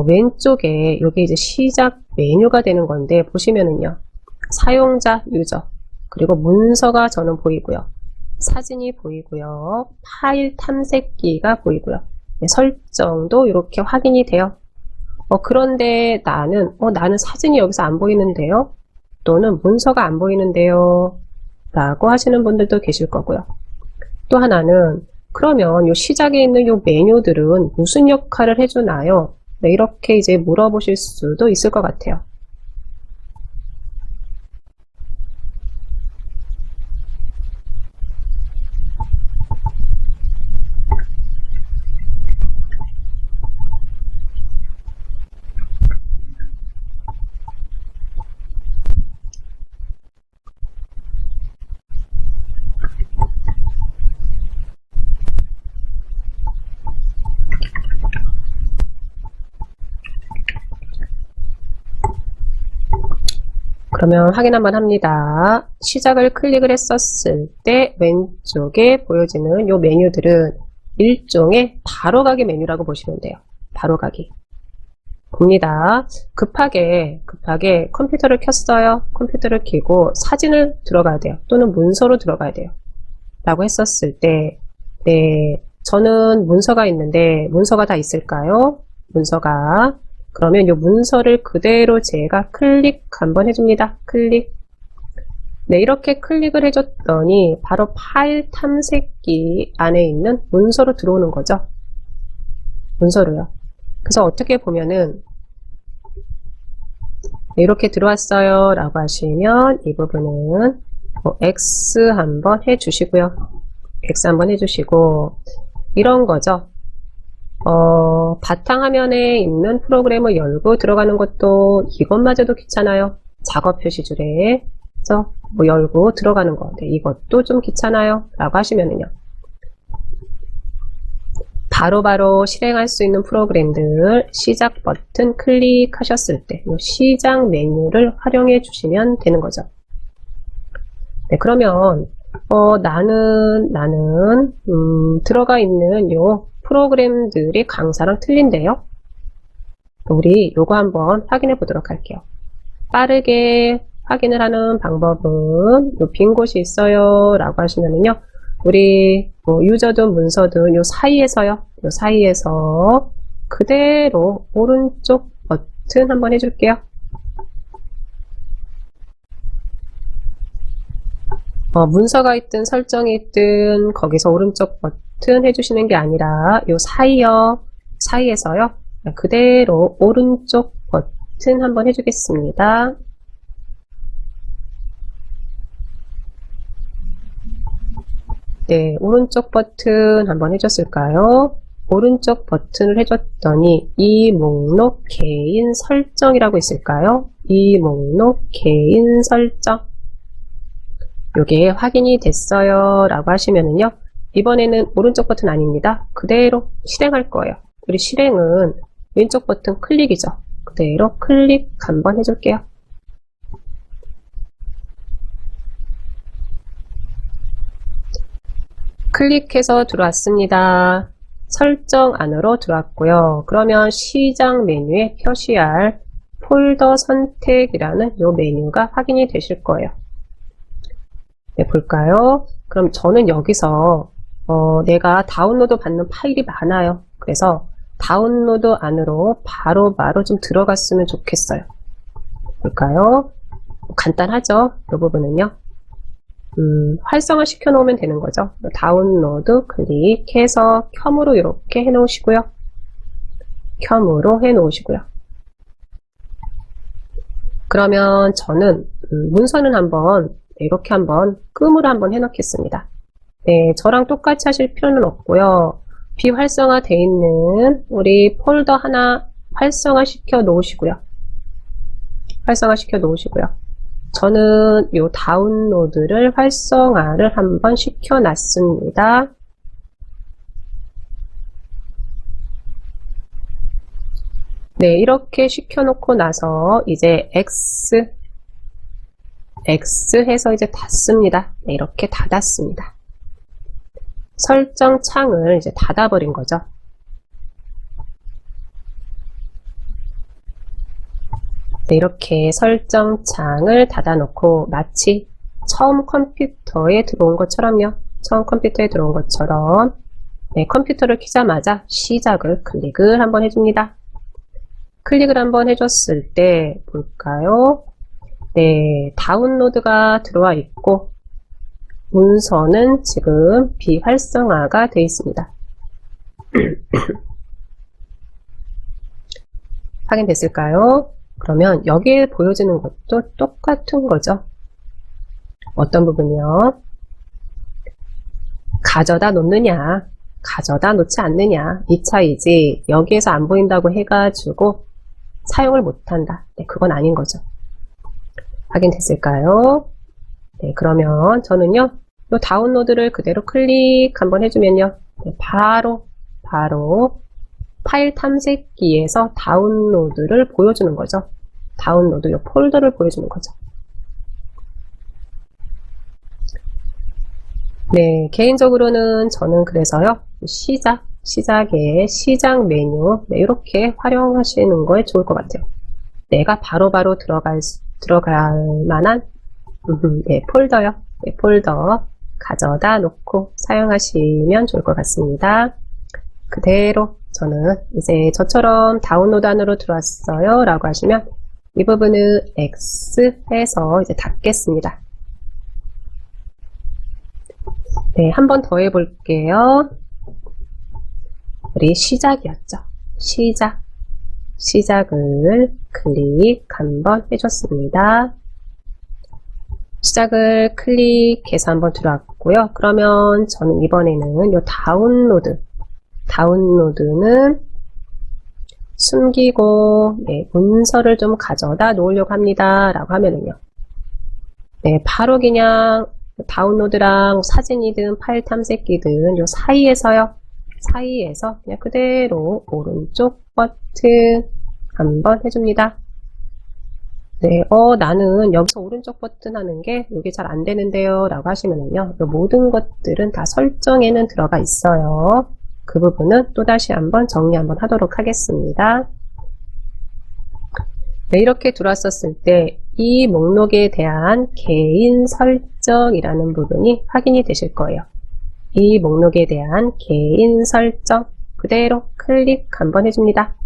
왼쪽에 여기 이제 시작 메뉴가 되는 건데 보시면은요, 사용자 유저 그리고 문서가 저는 보이고요, 사진이 보이고요, 파일 탐색기가 보이고요, 설정도 이렇게 확인이 돼요. 그런데 나는 사진이 여기서 안 보이는데요, 또는 문서가 안 보이는데요 라고 하시는 분들도 계실 거고요. 또 하나는 그러면 요 시작에 있는 요 메뉴들은 무슨 역할을 해주나요? 네, 이렇게 이제 물어보실 수도 있을 것 같아요. 그러면 확인 한번 합니다. 시작을 클릭을 했었을 때 왼쪽에 보여지는 요 메뉴들은 일종의 바로가기 메뉴라고 보시면 돼요. 바로가기. 봅니다. 급하게 컴퓨터를 켰어요. 컴퓨터를 켜고 사진을 들어가야 돼요. 또는 문서로 들어가야 돼요. 라고 했었을 때, 네, 저는 문서가 있는데 문서가 다 있을까요? 문서가. 그러면 이 문서를 그대로 제가 클릭 한번 해줍니다. 클릭. 네, 이렇게 클릭을 해줬더니 바로 파일 탐색기 안에 있는 문서로 들어오는 거죠. 문서로요. 그래서 어떻게 보면은 이렇게 들어왔어요 라고 하시면 이 부분은 X 한번 해주시고요. X 한번 해주시고 이런 거죠. 바탕화면에 있는 프로그램을 열고 들어가는 것도 이것마저도 귀찮아요. 작업 표시줄에 그래서 열고 들어가는 거 이것도 좀 귀찮아요 라고 하시면은요, 바로바로 실행할 수 있는 프로그램들 시작 버튼 클릭하셨을 때 시작 메뉴를 활용해 주시면 되는 거죠. 네, 그러면 나는 들어가 있는 요 프로그램들이 강사랑 틀린데요. 우리 요거 한번 확인해 보도록 할게요. 빠르게 확인을 하는 방법은 요 빈 곳이 있어요 라고 하시면은요, 우리 유저든 문서든 요 사이에서요, 요 사이에서 그대로 오른쪽 버튼 한번 해줄게요. 문서가 있든 설정이 있든 거기서 오른쪽 버튼 해주시는 게 아니라 요 사이에서요 그대로 오른쪽 버튼 한번 해주겠습니다. 네, 오른쪽 버튼 한번 해줬을까요? 오른쪽 버튼을 해줬더니 이 목록 개인 설정이라고 있을까요? 이 목록 개인 설정, 요게 확인이 됐어요 라고 하시면은요, 이번에는 오른쪽 버튼 아닙니다. 그대로 실행할 거예요. 우리 실행은 왼쪽 버튼 클릭이죠. 그대로 클릭 한번 해줄게요. 클릭해서 들어왔습니다. 설정 안으로 들어왔고요. 그러면 시작 메뉴에 표시할 폴더 선택이라는 이 메뉴가 확인이 되실 거예요. 네, 볼까요? 그럼 저는 여기서 내가 다운로드 받는 파일이 많아요. 그래서 다운로드 안으로 바로바로 좀 들어갔으면 좋겠어요. 볼까요? 간단하죠? 이 부분은요. 활성화 시켜 놓으면 되는 거죠. 다운로드 클릭해서 켬으로 이렇게 해 놓으시고요. 켬으로 해 놓으시고요. 그러면 저는 문서는 한번 이렇게 한번 끔으로 한번 해 놓겠습니다. 네, 저랑 똑같이 하실 필요는 없고요. 비활성화되어 있는 우리 폴더 하나 활성화시켜 놓으시고요. 활성화시켜 놓으시고요. 저는 요 다운로드를 활성화를 한번 시켜 놨습니다. 네, 이렇게 시켜놓고 나서 이제 X 해서 이제 닫습니다. 네, 이렇게 닫았습니다. 설정 창을 이제 닫아버린 거죠. 네, 이렇게 설정 창을 닫아놓고 마치 처음 컴퓨터에 들어온 것처럼요. 처음 컴퓨터에 들어온 것처럼 네, 컴퓨터를 켜자마자 시작을 클릭을 한번 해줍니다. 클릭을 한번 해줬을 때 볼까요? 네, 다운로드가 들어와 있고 문서는 지금 비활성화가 되어 있습니다. 확인됐을까요? 그러면 여기에 보여지는 것도 똑같은 거죠. 어떤 부분이요? 가져다 놓느냐, 가져다 놓지 않느냐, 이 차이지 여기에서 안 보인다고 해가지고 사용을 못한다. 네, 그건 아닌 거죠. 확인됐을까요? 네, 그러면 저는요, 이 다운로드를 그대로 클릭 한번 해주면요, 네, 바로 파일 탐색기에서 다운로드를 보여주는 거죠. 다운로드 이 폴더를 보여주는 거죠. 네, 개인적으로는 저는 그래서요, 시작에 시작 메뉴, 네, 이렇게 활용하시는 거에 좋을 것 같아요. 내가 바로바로 들어갈 만한 네, 폴더요. 네, 폴더 가져다 놓고 사용하시면 좋을 것 같습니다. 그대로 저는 이제 저처럼 다운로드 안으로 들어왔어요 라고 하시면 이 부분을 X 해서 이제 닫겠습니다. 네, 한 번 더 해볼게요. 우리 시작이었죠. 시작을 클릭 한번 해줬습니다. 시작을 클릭해서 한번 들어왔고요. 그러면 저는 이번에는 이 다운로드는 숨기고 네, 문서를 좀 가져다 놓으려고 합니다 라고 하면은요, 네, 바로 그냥 다운로드랑 사진이든 파일 탐색기든 요 사이에서 그냥 그대로 오른쪽 버튼 한번 해줍니다. 네, 나는 여기서 오른쪽 버튼 하는 게 이게 잘 안 되는데요 라고 하시면은요, 모든 것들은 다 설정에는 들어가 있어요. 그 부분은 또다시 한번 정리 한번 하도록 하겠습니다. 네, 이렇게 들어왔었을 때 이 목록에 대한 개인 설정이라는 부분이 확인이 되실 거예요. 이 목록에 대한 개인 설정 그대로 클릭 한번 해줍니다.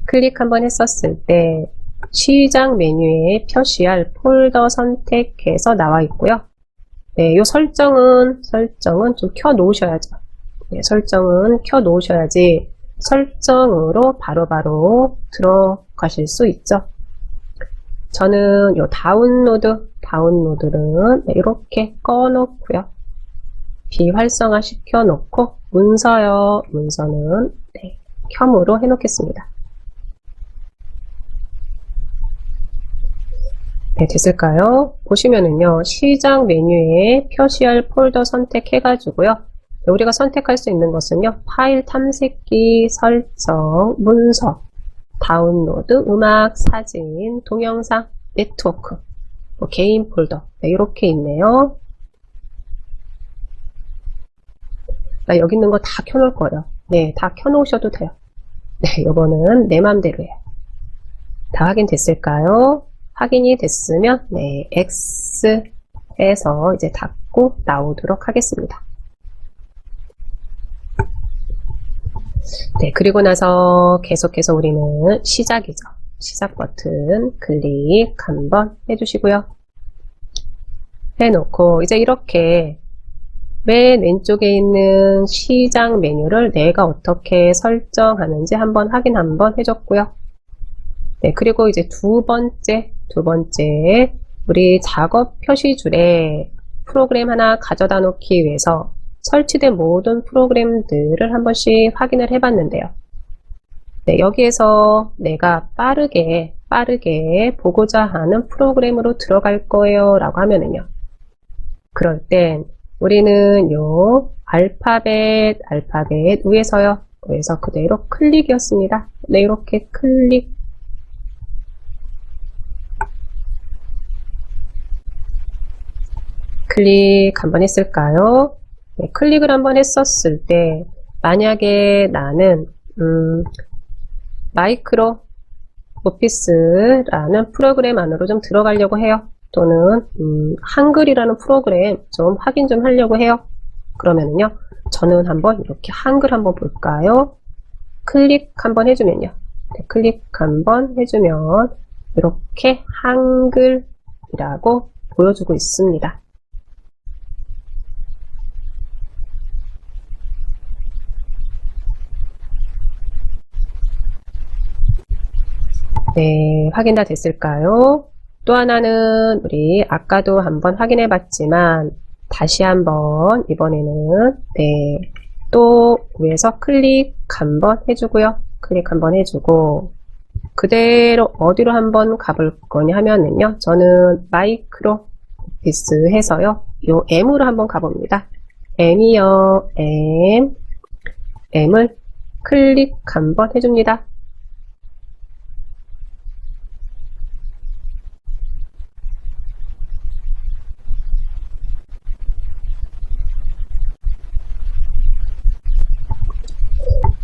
클릭 한번 했었을 때 시작 메뉴에 표시할 폴더 선택해서 나와 있고요. 네, 이 설정은 좀 켜 놓으셔야죠. 네, 설정은 켜 놓으셔야지 설정으로 바로바로 들어가실 수 있죠. 저는 이 다운로드는 네, 이렇게 꺼놓고요. 비활성화 시켜 놓고 문서는 네, 켬으로 해 놓겠습니다. 네, 됐을까요? 보시면은요, 시작 메뉴에 표시할 폴더 선택해가지고요. 우리가 선택할 수 있는 것은요, 파일 탐색기 설정, 문서, 다운로드, 음악, 사진, 동영상, 네트워크, 개인 폴더, 네, 이렇게 있네요. 여기 있는 거 다 켜놓을 거예요. 네, 다 켜놓으셔도 돼요. 네, 요거는 내 맘대로예요. 다 확인됐을까요? 확인이 됐으면 네, X 해서 이제 닫고 나오도록 하겠습니다. 네, 그리고 나서 계속해서 우리는 시작이죠. 시작 버튼 클릭 한번 해주시고요. 해놓고 이제 이렇게 맨 왼쪽에 있는 시작 메뉴를 내가 어떻게 설정하는지 한번 확인 한번 해줬고요. 네, 그리고 이제 두 번째 우리 작업 표시줄에 프로그램 하나 가져다 놓기 위해서 설치된 모든 프로그램들을 한 번씩 확인을 해봤는데요. 네, 여기에서 내가 빠르게 보고자 하는 프로그램으로 들어갈 거예요 라고 하면은요. 그럴 땐 우리는 요 알파벳 위에서요. 위에서 그대로 클릭이었습니다. 네, 이렇게 클릭 한번 했을까요? 네, 클릭을 한번 했었을 때 만약에 나는 마이크로 오피스라는 프로그램 안으로 좀 들어가려고 해요. 또는 한글이라는 프로그램 좀 확인 좀 하려고 해요. 그러면은요, 저는 한번 이렇게 한글 한번 볼까요? 클릭 한번 해주면요. 네, 클릭 한번 해주면 이렇게 한글이라고 보여주고 있습니다. 네, 확인 다 됐을까요? 또 하나는 우리 아까도 한번 확인해 봤지만 다시 한번 이번에는 네, 또 위에서 클릭 한번 해주고요. 클릭 한번 해주고 그대로 어디로 한번 가볼 거냐 하면은요. 저는 마이크로 오피스 해서요. 요 M으로 한번 가봅니다. M이요. M을 클릭 한번 해줍니다.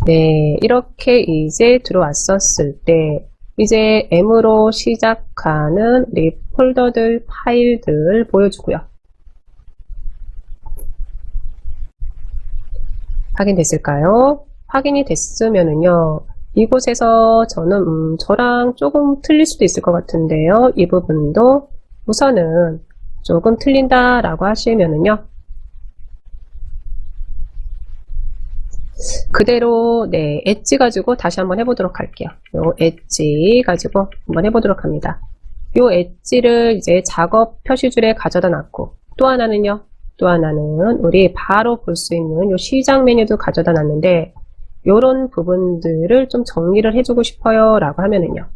네, 이렇게 이제 들어왔었을 때 이제 M으로 시작하는 우리 폴더들, 파일들 보여주고요. 확인됐을까요? 확인이 됐으면은요. 이곳에서 저는 저랑 조금 틀릴 수도 있을 것 같은데요. 이 부분도 우선은 조금 틀린다라고 하시면은요. 그대로 네, 엣지 가지고 다시 한번 해보도록 할게요. 요 엣지 가지고 한번 해보도록 합니다. 요 엣지를 이제 작업 표시줄에 가져다 놨고 또 하나는 우리 바로 볼 수 있는 요 시작 메뉴도 가져다 놨는데 요런 부분들을 좀 정리를 해주고 싶어요 라고 하면은요.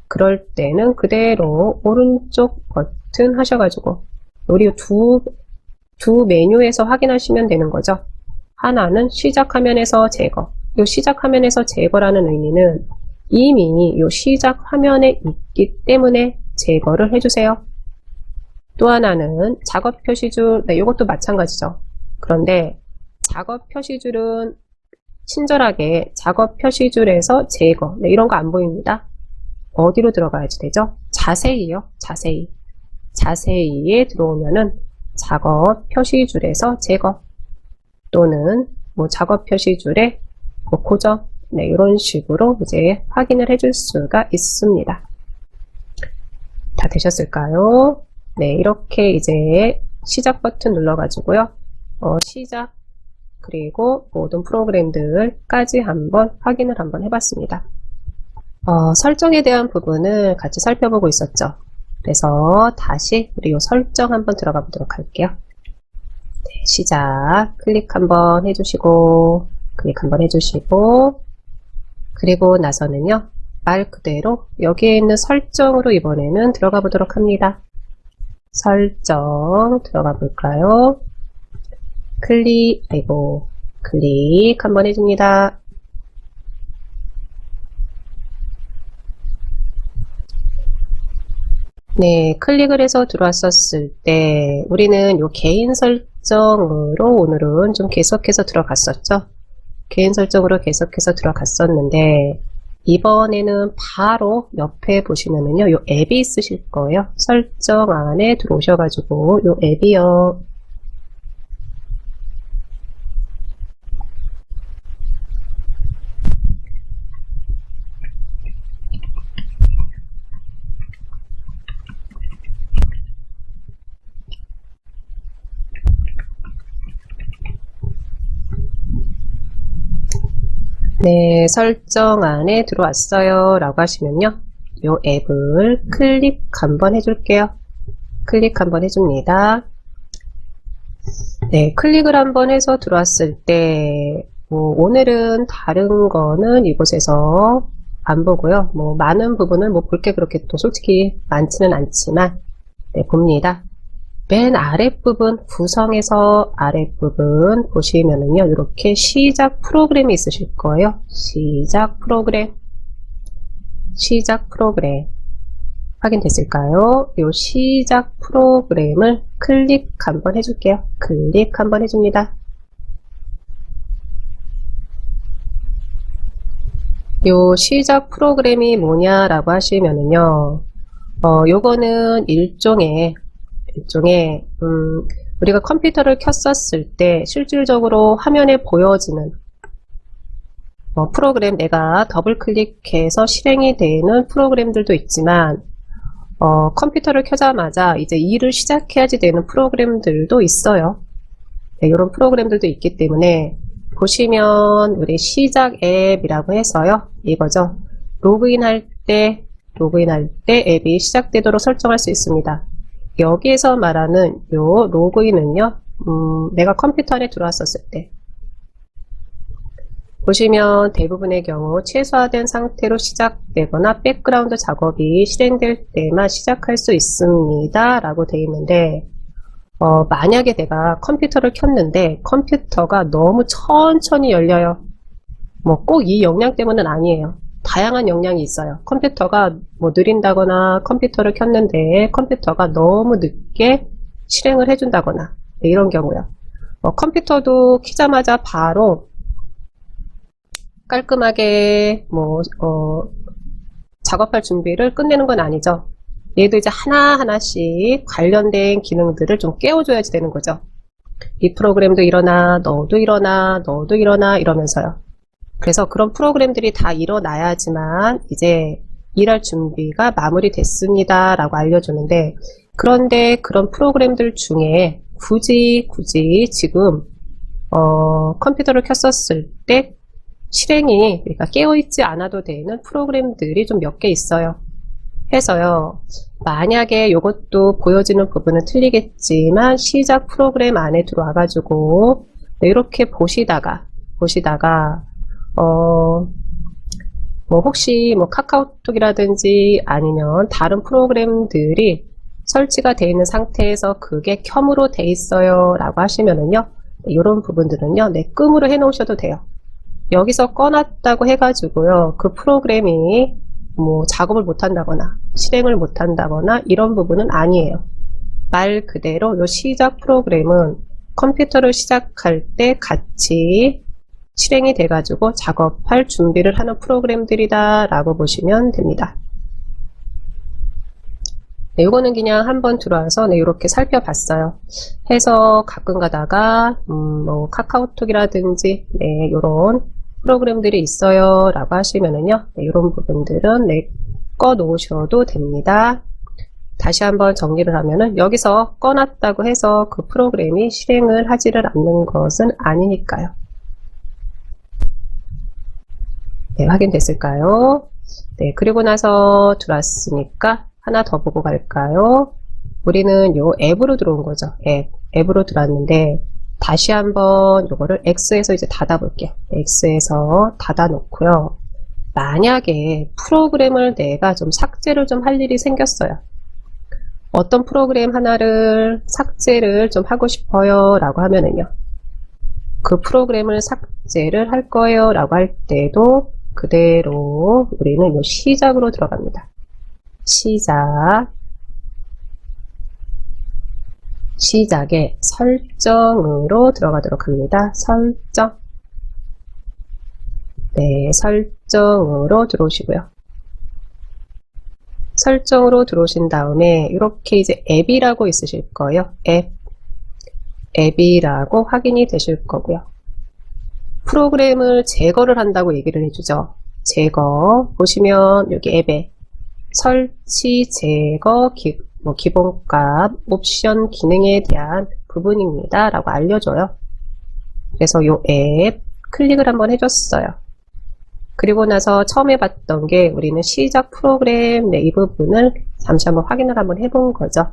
그럴 때는 그대로 오른쪽 버튼 하셔가지고 우리 두 메뉴에서 확인하시면 되는 거죠. 하나는 시작 화면에서 제거. 이 시작 화면에서 제거라는 의미는 이미 이 시작 화면에 있기 때문에 제거를 해주세요. 또 하나는 작업 표시줄, 네, 이것도 마찬가지죠. 그런데 작업 표시줄은 친절하게 작업 표시줄에서 제거, 네, 이런 거 안 보입니다. 어디로 들어가야지 되죠? 자세히요, 자세히에 들어오면은 작업 표시줄에서 제거. 또는 뭐 작업 표시줄에 뭐 고정, 네, 이런 식으로 이제 확인을 해줄 수가 있습니다. 다 되셨을까요? 네, 이렇게 이제 시작 버튼 눌러가지고요. 시작 그리고 모든 프로그램들까지 한번 확인을 한번 해봤습니다. 설정에 대한 부분을 같이 살펴보고 있었죠. 그래서 다시 우리 요 설정 한번 들어가 보도록 할게요. 네, 시작 클릭 한번 해주시고 클릭 한번 해주시고 그리고 나서는요 말 그대로 여기에 있는 설정으로 이번에는 들어가 보도록 합니다. 설정 들어가 볼까요? 클릭 한번 해줍니다. 네, 클릭을 해서 들어왔었을 때 우리는 요 개인 설정으로 오늘은 좀 계속해서 들어갔었죠. 개인 설정으로 계속해서 들어갔었는데 이번에는 바로 옆에 보시면은요, 요 앱이 있으실 거예요. 설정 안에 들어오셔가지고 요 앱이요. 네, 설정 안에 들어왔어요 라고 하시면요 요 앱을 클릭 한번 해줄게요. 클릭 한번 해줍니다. 네, 클릭을 한번 해서 들어왔을 때, 오늘은 다른 거는 이곳에서 안 보고요. 많은 부분을 볼 게 그렇게 또 솔직히 많지는 않지만, 네, 봅니다. 맨 아랫부분, 구성에서 아랫부분 보시면은요, 이렇게 시작 프로그램이 있으실 거예요. 시작 프로그램. 확인됐을까요? 이 시작 프로그램을 클릭 한번 해줄게요. 클릭 한번 해줍니다. 이 시작 프로그램이 뭐냐라고 하시면은요, 요거는 일종의 우리가 컴퓨터를 켰었을 때 실질적으로 화면에 보여지는 프로그램, 내가 더블 클릭해서 실행이 되는 프로그램들도 있지만, 컴퓨터를 켜자마자 이제 일을 시작해야지 되는 프로그램들도 있어요. 네, 이런 프로그램들도 있기 때문에 보시면 우리 시작 앱이라고 해서요. 이거죠. 로그인할 때 앱이 시작되도록 설정할 수 있습니다. 여기에서 말하는 요 로그인은요. 내가 컴퓨터 안에 들어왔었을 때 보시면 대부분의 경우 최소화된 상태로 시작되거나 백그라운드 작업이 실행될 때만 시작할 수 있습니다 라고 되어 있는데, 만약에 내가 컴퓨터를 켰는데 컴퓨터가 너무 천천히 열려요. 꼭 이 역량 때문은 아니에요. 다양한 역량이 있어요. 컴퓨터가 느린다거나, 컴퓨터를 켰는데 컴퓨터가 너무 늦게 실행을 해준다거나, 네, 이런 경우요. 컴퓨터도 키자마자 바로 깔끔하게 작업할 준비를 끝내는 건 아니죠. 얘도 이제 하나하나씩 관련된 기능들을 좀 깨워줘야지 되는 거죠. 이 프로그램도 일어나, 너도 일어나, 너도 일어나 이러면서요. 그래서 그런 프로그램들이 다 일어나야지만 이제 일할 준비가 마무리됐습니다 라고 알려주는데, 그런데 그런 프로그램들 중에 굳이 지금 컴퓨터를 켰었을 때 실행이, 그러니까 깨어있지 않아도 되는 프로그램들이 좀 몇 개 있어요. 해서요, 만약에 이것도 보여지는 부분은 틀리겠지만 시작 프로그램 안에 들어와가지고 이렇게 보시다가 혹시 카카오톡이라든지 아니면 다른 프로그램들이 설치가 되어 있는 상태에서 그게 켬으로 돼 있어요 라고 하시면은요, 이런 부분들은요, 네, 끔으로 해 놓으셔도 돼요. 여기서 꺼놨다고 해가지고요, 그 프로그램이 작업을 못한다거나 실행을 못한다거나 이런 부분은 아니에요. 말 그대로 이 시작 프로그램은 컴퓨터를 시작할 때 같이 실행이 돼가지고 작업할 준비를 하는 프로그램들이다 라고 보시면 됩니다. 네, 이거는 그냥 한번 들어와서 네, 이렇게 살펴봤어요. 해서 가끔 가다가 카카오톡이라든지 네, 이런 프로그램들이 있어요 라고 하시면은요, 네, 이런 부분들은 네, 꺼 놓으셔도 됩니다. 다시 한번 정리를 하면은 여기서 꺼놨다고 해서 그 프로그램이 실행을 하지를 않는 것은 아니니까요. 네, 확인됐을까요? 네, 그리고 나서 들어왔으니까 하나 더 보고 갈까요? 우리는 요 앱으로 들어온 거죠. 앱으로 들어왔는데 다시 한번 요거를 X에서 이제 닫아 볼게요. X에서 닫아 놓고요. 만약에 프로그램을 내가 좀 삭제를 좀 할 일이 생겼어요. 어떤 프로그램 하나를 삭제를 좀 하고 싶어요 라고 하면은요, 그 프로그램을 삭제를 할 거예요 라고 할 때도 그대로 우리는 요 시작으로 들어갑니다. 시작에 설정으로 들어가도록 합니다. 설정. 네, 설정으로 들어오시고요. 설정으로 들어오신 다음에 이렇게 이제 앱이라고 있으실 거예요. 앱이라고 확인이 되실 거고요. 프로그램을 제거를 한다고 얘기를 해주죠. 제거. 보시면 여기 앱에 설치, 제거, 기본값, 옵션 기능에 대한 부분입니다 라고 알려줘요. 그래서 요 앱 클릭을 한번 해줬어요. 그리고 나서 처음에 봤던 게 우리는 시작 프로그램, 네, 이 부분을 잠시 한번 확인을 한번 해본 거죠.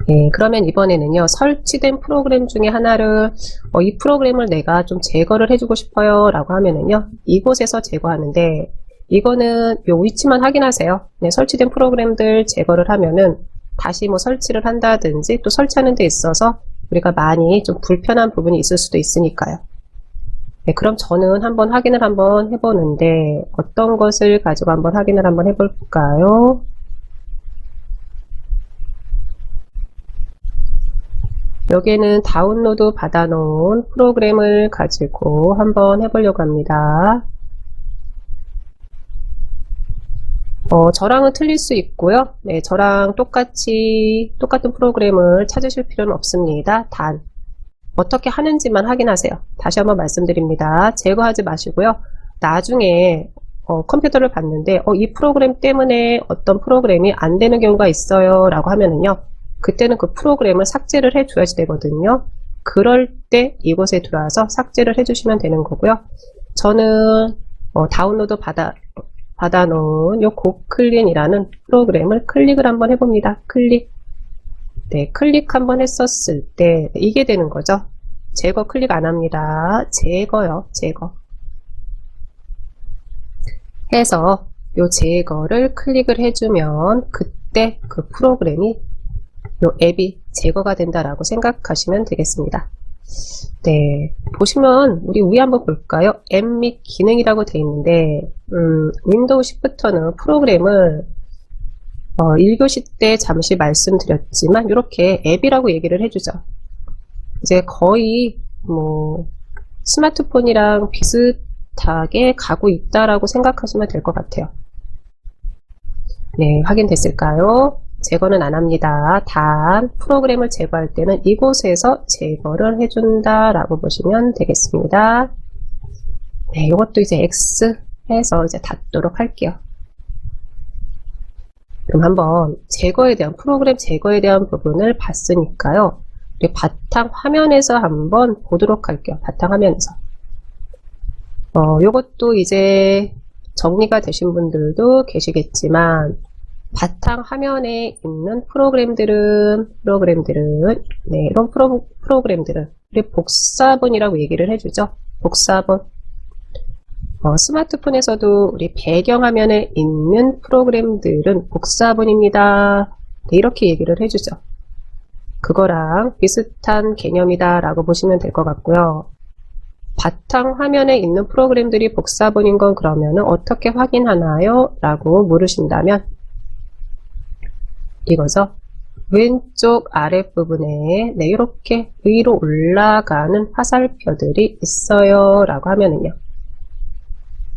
네, 그러면 이번에는요, 설치된 프로그램 중에 하나를, 이 프로그램을 내가 좀 제거를 해주고 싶어요. 라고 하면은요, 이곳에서 제거하는데, 이거는 요 위치만 확인하세요. 네, 설치된 프로그램들 제거를 하면은, 다시 뭐 설치를 한다든지, 또 설치하는 데 있어서 우리가 많이 좀 불편한 부분이 있을 수도 있으니까요. 네, 그럼 저는 한번 확인을 한번 해보는데, 어떤 것을 가지고 한번 확인을 한번 해볼까요? 여기에는 다운로드 받아놓은 프로그램을 가지고 한번 해보려고 합니다. 저랑은 틀릴 수 있고요. 네, 저랑 똑같은 프로그램을 찾으실 필요는 없습니다. 단, 어떻게 하는지만 확인하세요. 다시 한번 말씀드립니다. 제거하지 마시고요. 나중에 컴퓨터를 봤는데 이 프로그램 때문에 어떤 프로그램이 안 되는 경우가 있어요 라고 하면은요, 그때는 그 프로그램을 삭제를 해 줘야지 되거든요. 그럴 때 이곳에 들어와서 삭제를 해 주시면 되는 거고요. 저는 다운로드 받아놓은 요 고클린이라는 프로그램을 클릭을 한번 해봅니다. 클릭. 네, 클릭 한번 했었을 때 이게 되는 거죠. 제거 클릭 안 합니다. 제거요. 제거. 해서 요 제거를 클릭을 해주면 그때 그 프로그램이 요 앱이 제거가 된다라고 생각하시면 되겠습니다. 네, 보시면 우리 위에 한번 볼까요? 앱 및 기능이라고 되어 있는데 윈도우 10부터는 프로그램을 1교시 때 잠시 말씀드렸지만 이렇게 앱이라고 얘기를 해주죠. 이제 거의 뭐 스마트폰이랑 비슷하게 가고 있다라고 생각하시면 될 것 같아요. 네, 확인됐을까요? 제거는 안 합니다. 단 프로그램을 제거할 때는 이곳에서 제거를 해준다 라고 보시면 되겠습니다. 네, 이것도 이제 X 해서 이제 닫도록 할게요. 그럼 한번 프로그램 제거에 대한 부분을 봤으니까요. 우리 바탕 화면에서 한번 보도록 할게요. 바탕 화면에서. 요것도 이제 정리가 되신 분들도 계시겠지만, 바탕 화면에 있는 프로그램들은 네, 이런 프로그램들은 우리 복사본이라고 얘기를 해주죠. 복사본. 스마트폰에서도 우리 배경 화면에 있는 프로그램들은 복사본입니다. 네, 이렇게 얘기를 해주죠. 그거랑 비슷한 개념이다 라고 보시면 될 것 같고요. 바탕 화면에 있는 프로그램들이 복사본인 건 그러면은 어떻게 확인하나요? 라고 물으신다면 이거죠. 왼쪽 아랫부분에 네, 이렇게 위로 올라가는 화살표들이 있어요 라고 하면은요,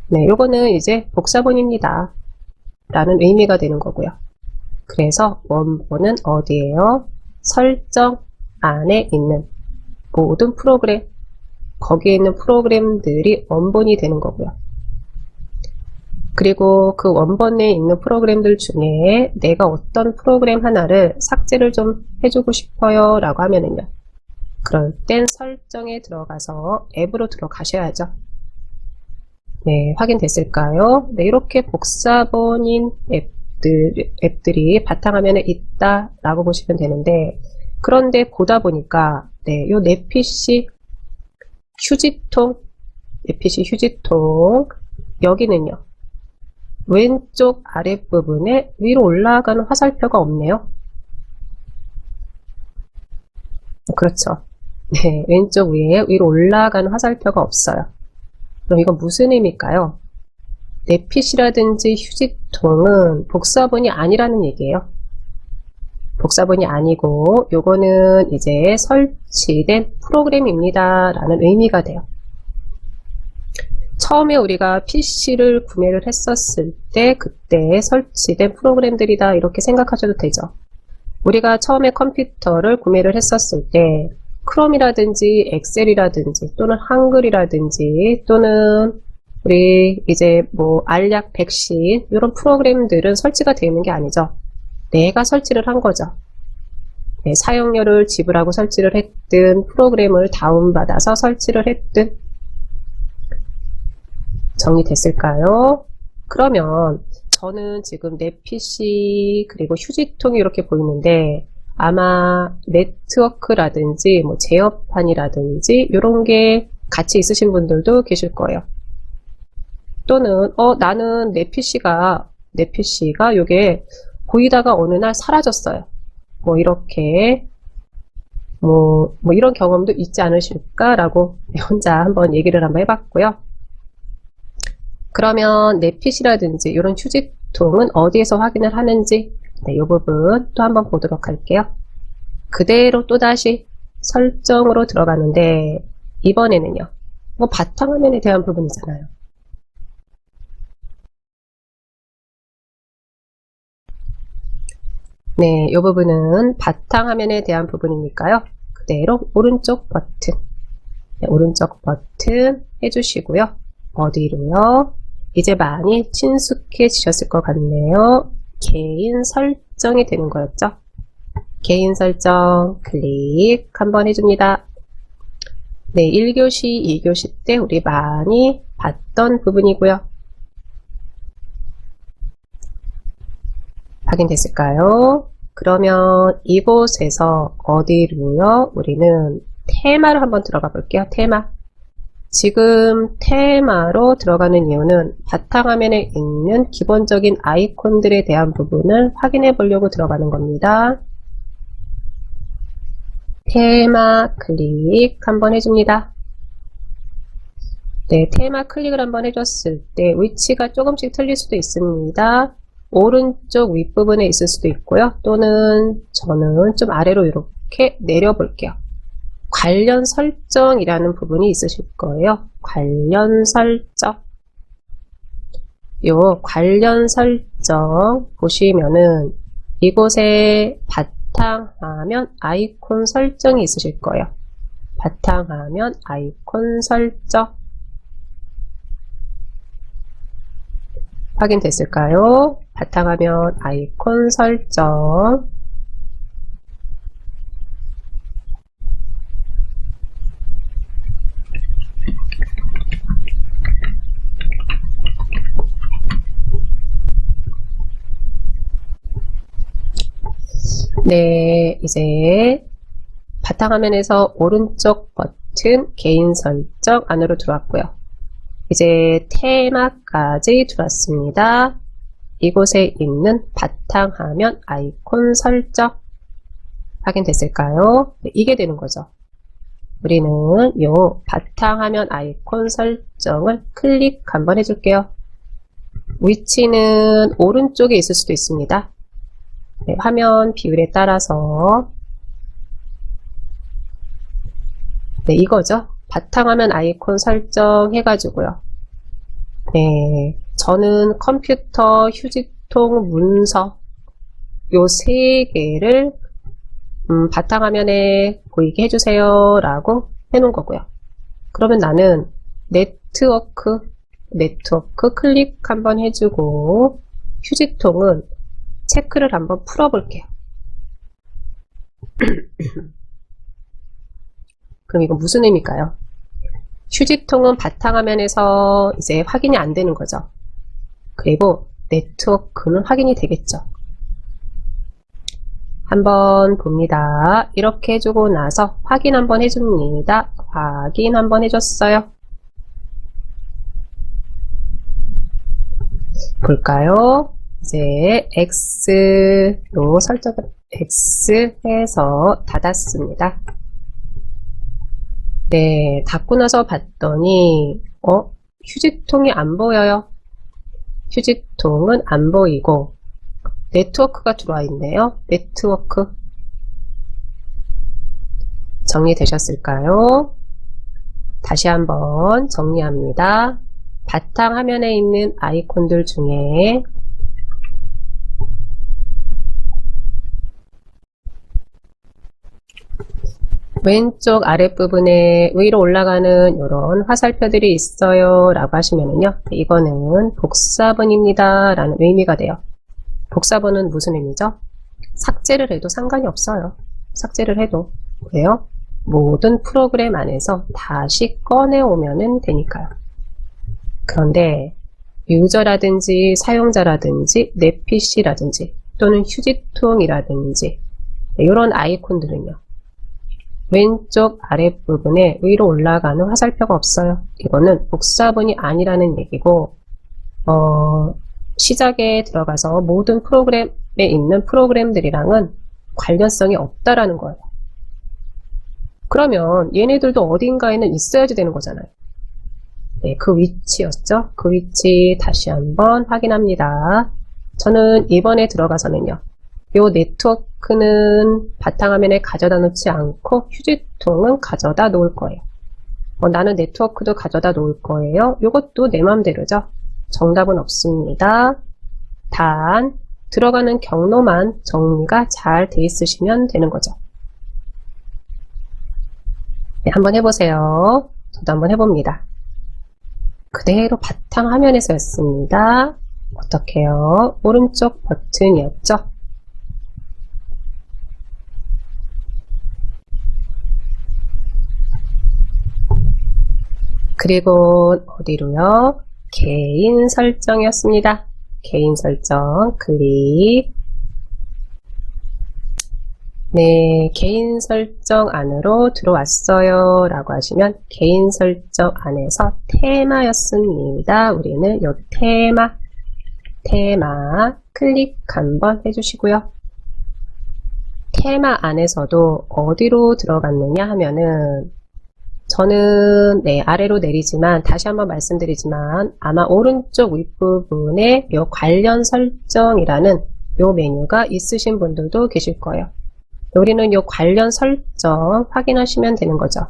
네, 요거는 이제 복사본입니다 라는 의미가 되는 거고요. 그래서 원본은 어디예요? 설정 안에 있는 모든 프로그램, 거기에 있는 프로그램들이 원본이 되는 거고요. 그리고 그 원본에 있는 프로그램들 중에 내가 어떤 프로그램 하나를 삭제를 좀 해주고 싶어요 라고 하면은요, 그럴 땐 설정에 들어가서 앱으로 들어가셔야죠. 네, 확인됐을까요? 네, 이렇게 복사본인 앱들이 바탕화면에 있다 라고 보시면 되는데, 그런데 보다 보니까 네, 요 내 PC 휴지통 여기는요, 왼쪽 아랫부분에 위로 올라가는 화살표가 없네요. 그렇죠. 네, 왼쪽 위에 위로 올라가는 화살표가 없어요. 그럼 이건 무슨 의미일까요? 내 PC라든지 휴지통은 복사본이 아니라는 얘기예요. 복사본이 아니고 요거는 이제 설치된 프로그램입니다 라는 의미가 돼요. 처음에 우리가 PC를 구매를 했었을 때 그때 설치된 프로그램들이다 이렇게 생각하셔도 되죠. 우리가 처음에 컴퓨터를 구매를 했었을 때 크롬이라든지 엑셀이라든지 또는 한글이라든지 또는 우리 이제 뭐 알약, 백신 이런 프로그램들은 설치가 되어 있는 게 아니죠. 내가 설치를 한 거죠. 네, 사용료를 지불하고 설치를 했든 프로그램을 다운받아서 설치를 했든. 정리됐을까요? 그러면 저는 지금 내 PC 그리고 휴지통이 이렇게 보이는데 아마 네트워크라든지 뭐 제어판이라든지 이런 게 같이 있으신 분들도 계실 거예요. 또는 나는 내 PC가 요게 보이다가 어느 날 사라졌어요. 뭐 이렇게 뭐 이런 경험도 있지 않으실까라고 혼자 한번 얘기를 한번 해봤고요. 그러면 내 PC라든지 이런 휴지통은 어디에서 확인을 하는지 이 부분 또 한번 보도록 할게요. 그대로 또다시 설정으로 들어가는데 이번에는요. 뭐 바탕화면에 대한 부분이잖아요. 네, 이 부분은 바탕화면에 대한 부분이니까요. 그대로 오른쪽 버튼, 네, 오른쪽 버튼 해주시고요. 어디로요? 이제 많이 친숙해지셨을 것 같네요. 개인 설정이 되는 거였죠. 개인 설정 클릭 한번 해줍니다. 네, 1교시, 2교시 때 우리 많이 봤던 부분이고요. 확인됐을까요? 그러면 이곳에서 어디로요? 우리는 테마를 한번 들어가 볼게요. 테마. 지금 테마로 들어가는 이유는 바탕화면에 있는 기본적인 아이콘들에 대한 부분을 확인해 보려고 들어가는 겁니다. 테마 클릭 한번 해줍니다. 네, 테마 클릭을 한번 해줬을 때 위치가 조금씩 틀릴 수도 있습니다. 오른쪽 윗부분에 있을 수도 있고요. 또는 저는 좀 아래로 이렇게 내려볼게요. 관련 설정이라는 부분이 있으실 거예요. 관련 설정. 요 관련 설정 보시면은 이곳에 바탕화면 아이콘 설정이 있으실 거예요. 바탕화면 아이콘 설정. 확인됐을까요? 바탕화면 아이콘 설정. 네, 이제 바탕화면에서 오른쪽 버튼 개인 설정 안으로 들어왔고요. 이제 테마까지 들어왔습니다. 이곳에 있는 바탕화면 아이콘 설정 확인됐을까요? 네, 이게 되는 거죠. 우리는 요 바탕화면 아이콘 설정을 클릭 한번 해줄게요. 위치는 오른쪽에 있을 수도 있습니다. 네, 화면 비율에 따라서 네, 이거죠. 바탕화면 아이콘 설정 해가지고요. 네, 저는 컴퓨터, 휴지통, 문서 요 세 개를 바탕화면에 보이게 해주세요 라고 해놓은 거고요. 그러면 나는 네트워크 클릭 한번 해주고 휴지통은 체크를 한번 풀어볼게요. 그럼 이건 무슨 의미일까요? 휴지통은 바탕화면에서 이제 확인이 안 되는 거죠. 그리고 네트워크는 확인이 되겠죠. 한번 봅니다. 이렇게 해주고 나서 확인 한번 해줍니다. 확인 한번 해줬어요. 볼까요? 이제 X로 설정을 X 해서 닫았습니다. 네, 닫고 나서 봤더니 휴지통이 안 보여요. 휴지통은 안 보이고 네트워크가 들어와 있네요. 네트워크 정리되셨을까요? 다시 한번 정리합니다. 바탕화면에 있는 아이콘들 중에 왼쪽 아랫부분에 위로 올라가는 이런 화살표들이 있어요 라고 하시면은요, 이거는 복사본입니다 라는 의미가 돼요. 복사본은 무슨 의미죠? 삭제를 해도 상관이 없어요. 삭제를 해도. 왜요? 모든 프로그램 안에서 다시 꺼내오면 되니까요. 그런데 유저라든지 사용자라든지 내 PC라든지 또는 휴지통이라든지 이런 아이콘들은요. 왼쪽 아랫부분에 위로 올라가는 화살표가 없어요. 이거는 복사본이 아니라는 얘기고 시작에 들어가서 모든 프로그램에 있는 프로그램들이랑은 관련성이 없다라는 거예요. 그러면 얘네들도 어딘가에는 있어야지 되는 거잖아요. 네, 그 위치였죠. 그 위치 다시 한번 확인합니다. 저는 이번에 들어가서는요. 요 네트워크는 바탕화면에 가져다 놓지 않고 휴지통은 가져다 놓을 거예요. 나는 네트워크도 가져다 놓을 거예요. 요것도 내 맘대로죠. 정답은 없습니다. 단 들어가는 경로만 정리가 잘 돼 있으시면 되는 거죠. 네, 한번 해보세요. 저도 한번 해봅니다. 그대로 바탕화면에서였습니다. 어떻게요? 오른쪽 버튼이었죠? 그리고 어디로요? 개인 설정이었습니다. 개인 설정 클릭. 네, 개인 설정 안으로 들어왔어요 라고 하시면 개인 설정 안에서 테마였습니다. 우리는 여기 테마 클릭 한번 해주시고요. 테마 안에서도 어디로 들어갔느냐 하면은 저는 아래로 내리지만 다시 한번 말씀드리지만 아마 오른쪽 윗부분에 요 관련 설정이라는 요 메뉴가 있으신 분들도 계실 거예요. 우리는 요 관련 설정 확인하시면 되는 거죠.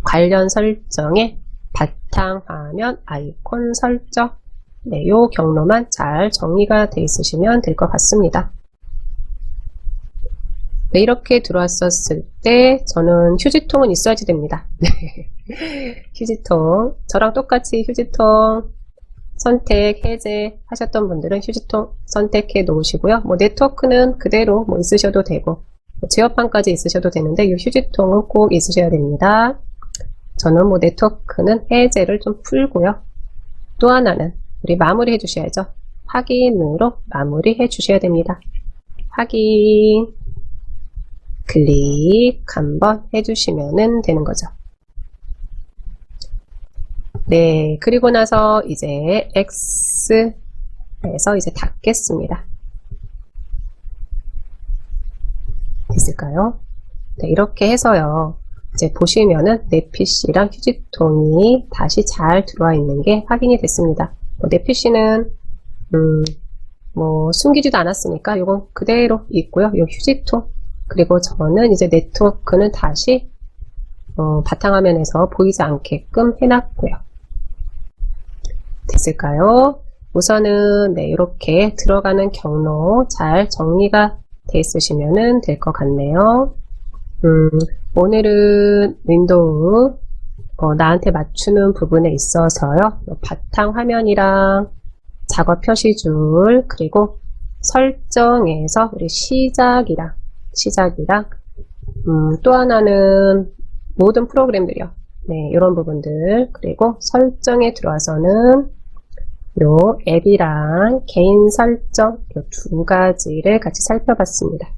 관련 설정에 바탕화면 아이콘 설정 네, 요 경로만 잘 정리가 돼 있으시면 될 것 같습니다. 네, 이렇게 들어왔었을 때 저는 휴지통은 있어야지 됩니다. 휴지통 저랑 똑같이 휴지통 선택 해제 하셨던 분들은 휴지통 선택해 놓으시고요. 네트워크는 그대로 있으셔도 되고 제어판까지 있으셔도 되는데 이 휴지통은 꼭 있으셔야 됩니다. 저는 네트워크는 해제를 좀 풀고요. 또 하나는 우리 마무리 해 주셔야죠. 확인으로 마무리 해 주셔야 됩니다. 확인 클릭 한번 해주시면 되는 거죠. 네, 그리고 나서 이제 X에서 이제 닫겠습니다. 됐을까요? 네, 이렇게 해서요. 이제 보시면은 내 PC랑 휴지통이 다시 잘 들어와 있는 게 확인이 됐습니다. 내 PC는 숨기지도 않았으니까 이건 그대로 있고요. 이 휴지통 그리고 저는 이제 네트워크는 다시 바탕화면에서 보이지 않게끔 해놨고요. 됐을까요? 우선은 네, 이렇게 들어가는 경로 잘 정리가 돼 있으시면 될 것 같네요. 오늘은 윈도우 나한테 맞추는 부분에 있어서요. 바탕화면이랑 작업 표시줄 그리고 설정에서 우리 시작이랑 또 하나는 모든 프로그램들이요. 네, 이런 부분들 그리고 설정에 들어와서는 요 앱이랑 개인 설정 요 두 가지를 같이 살펴봤습니다.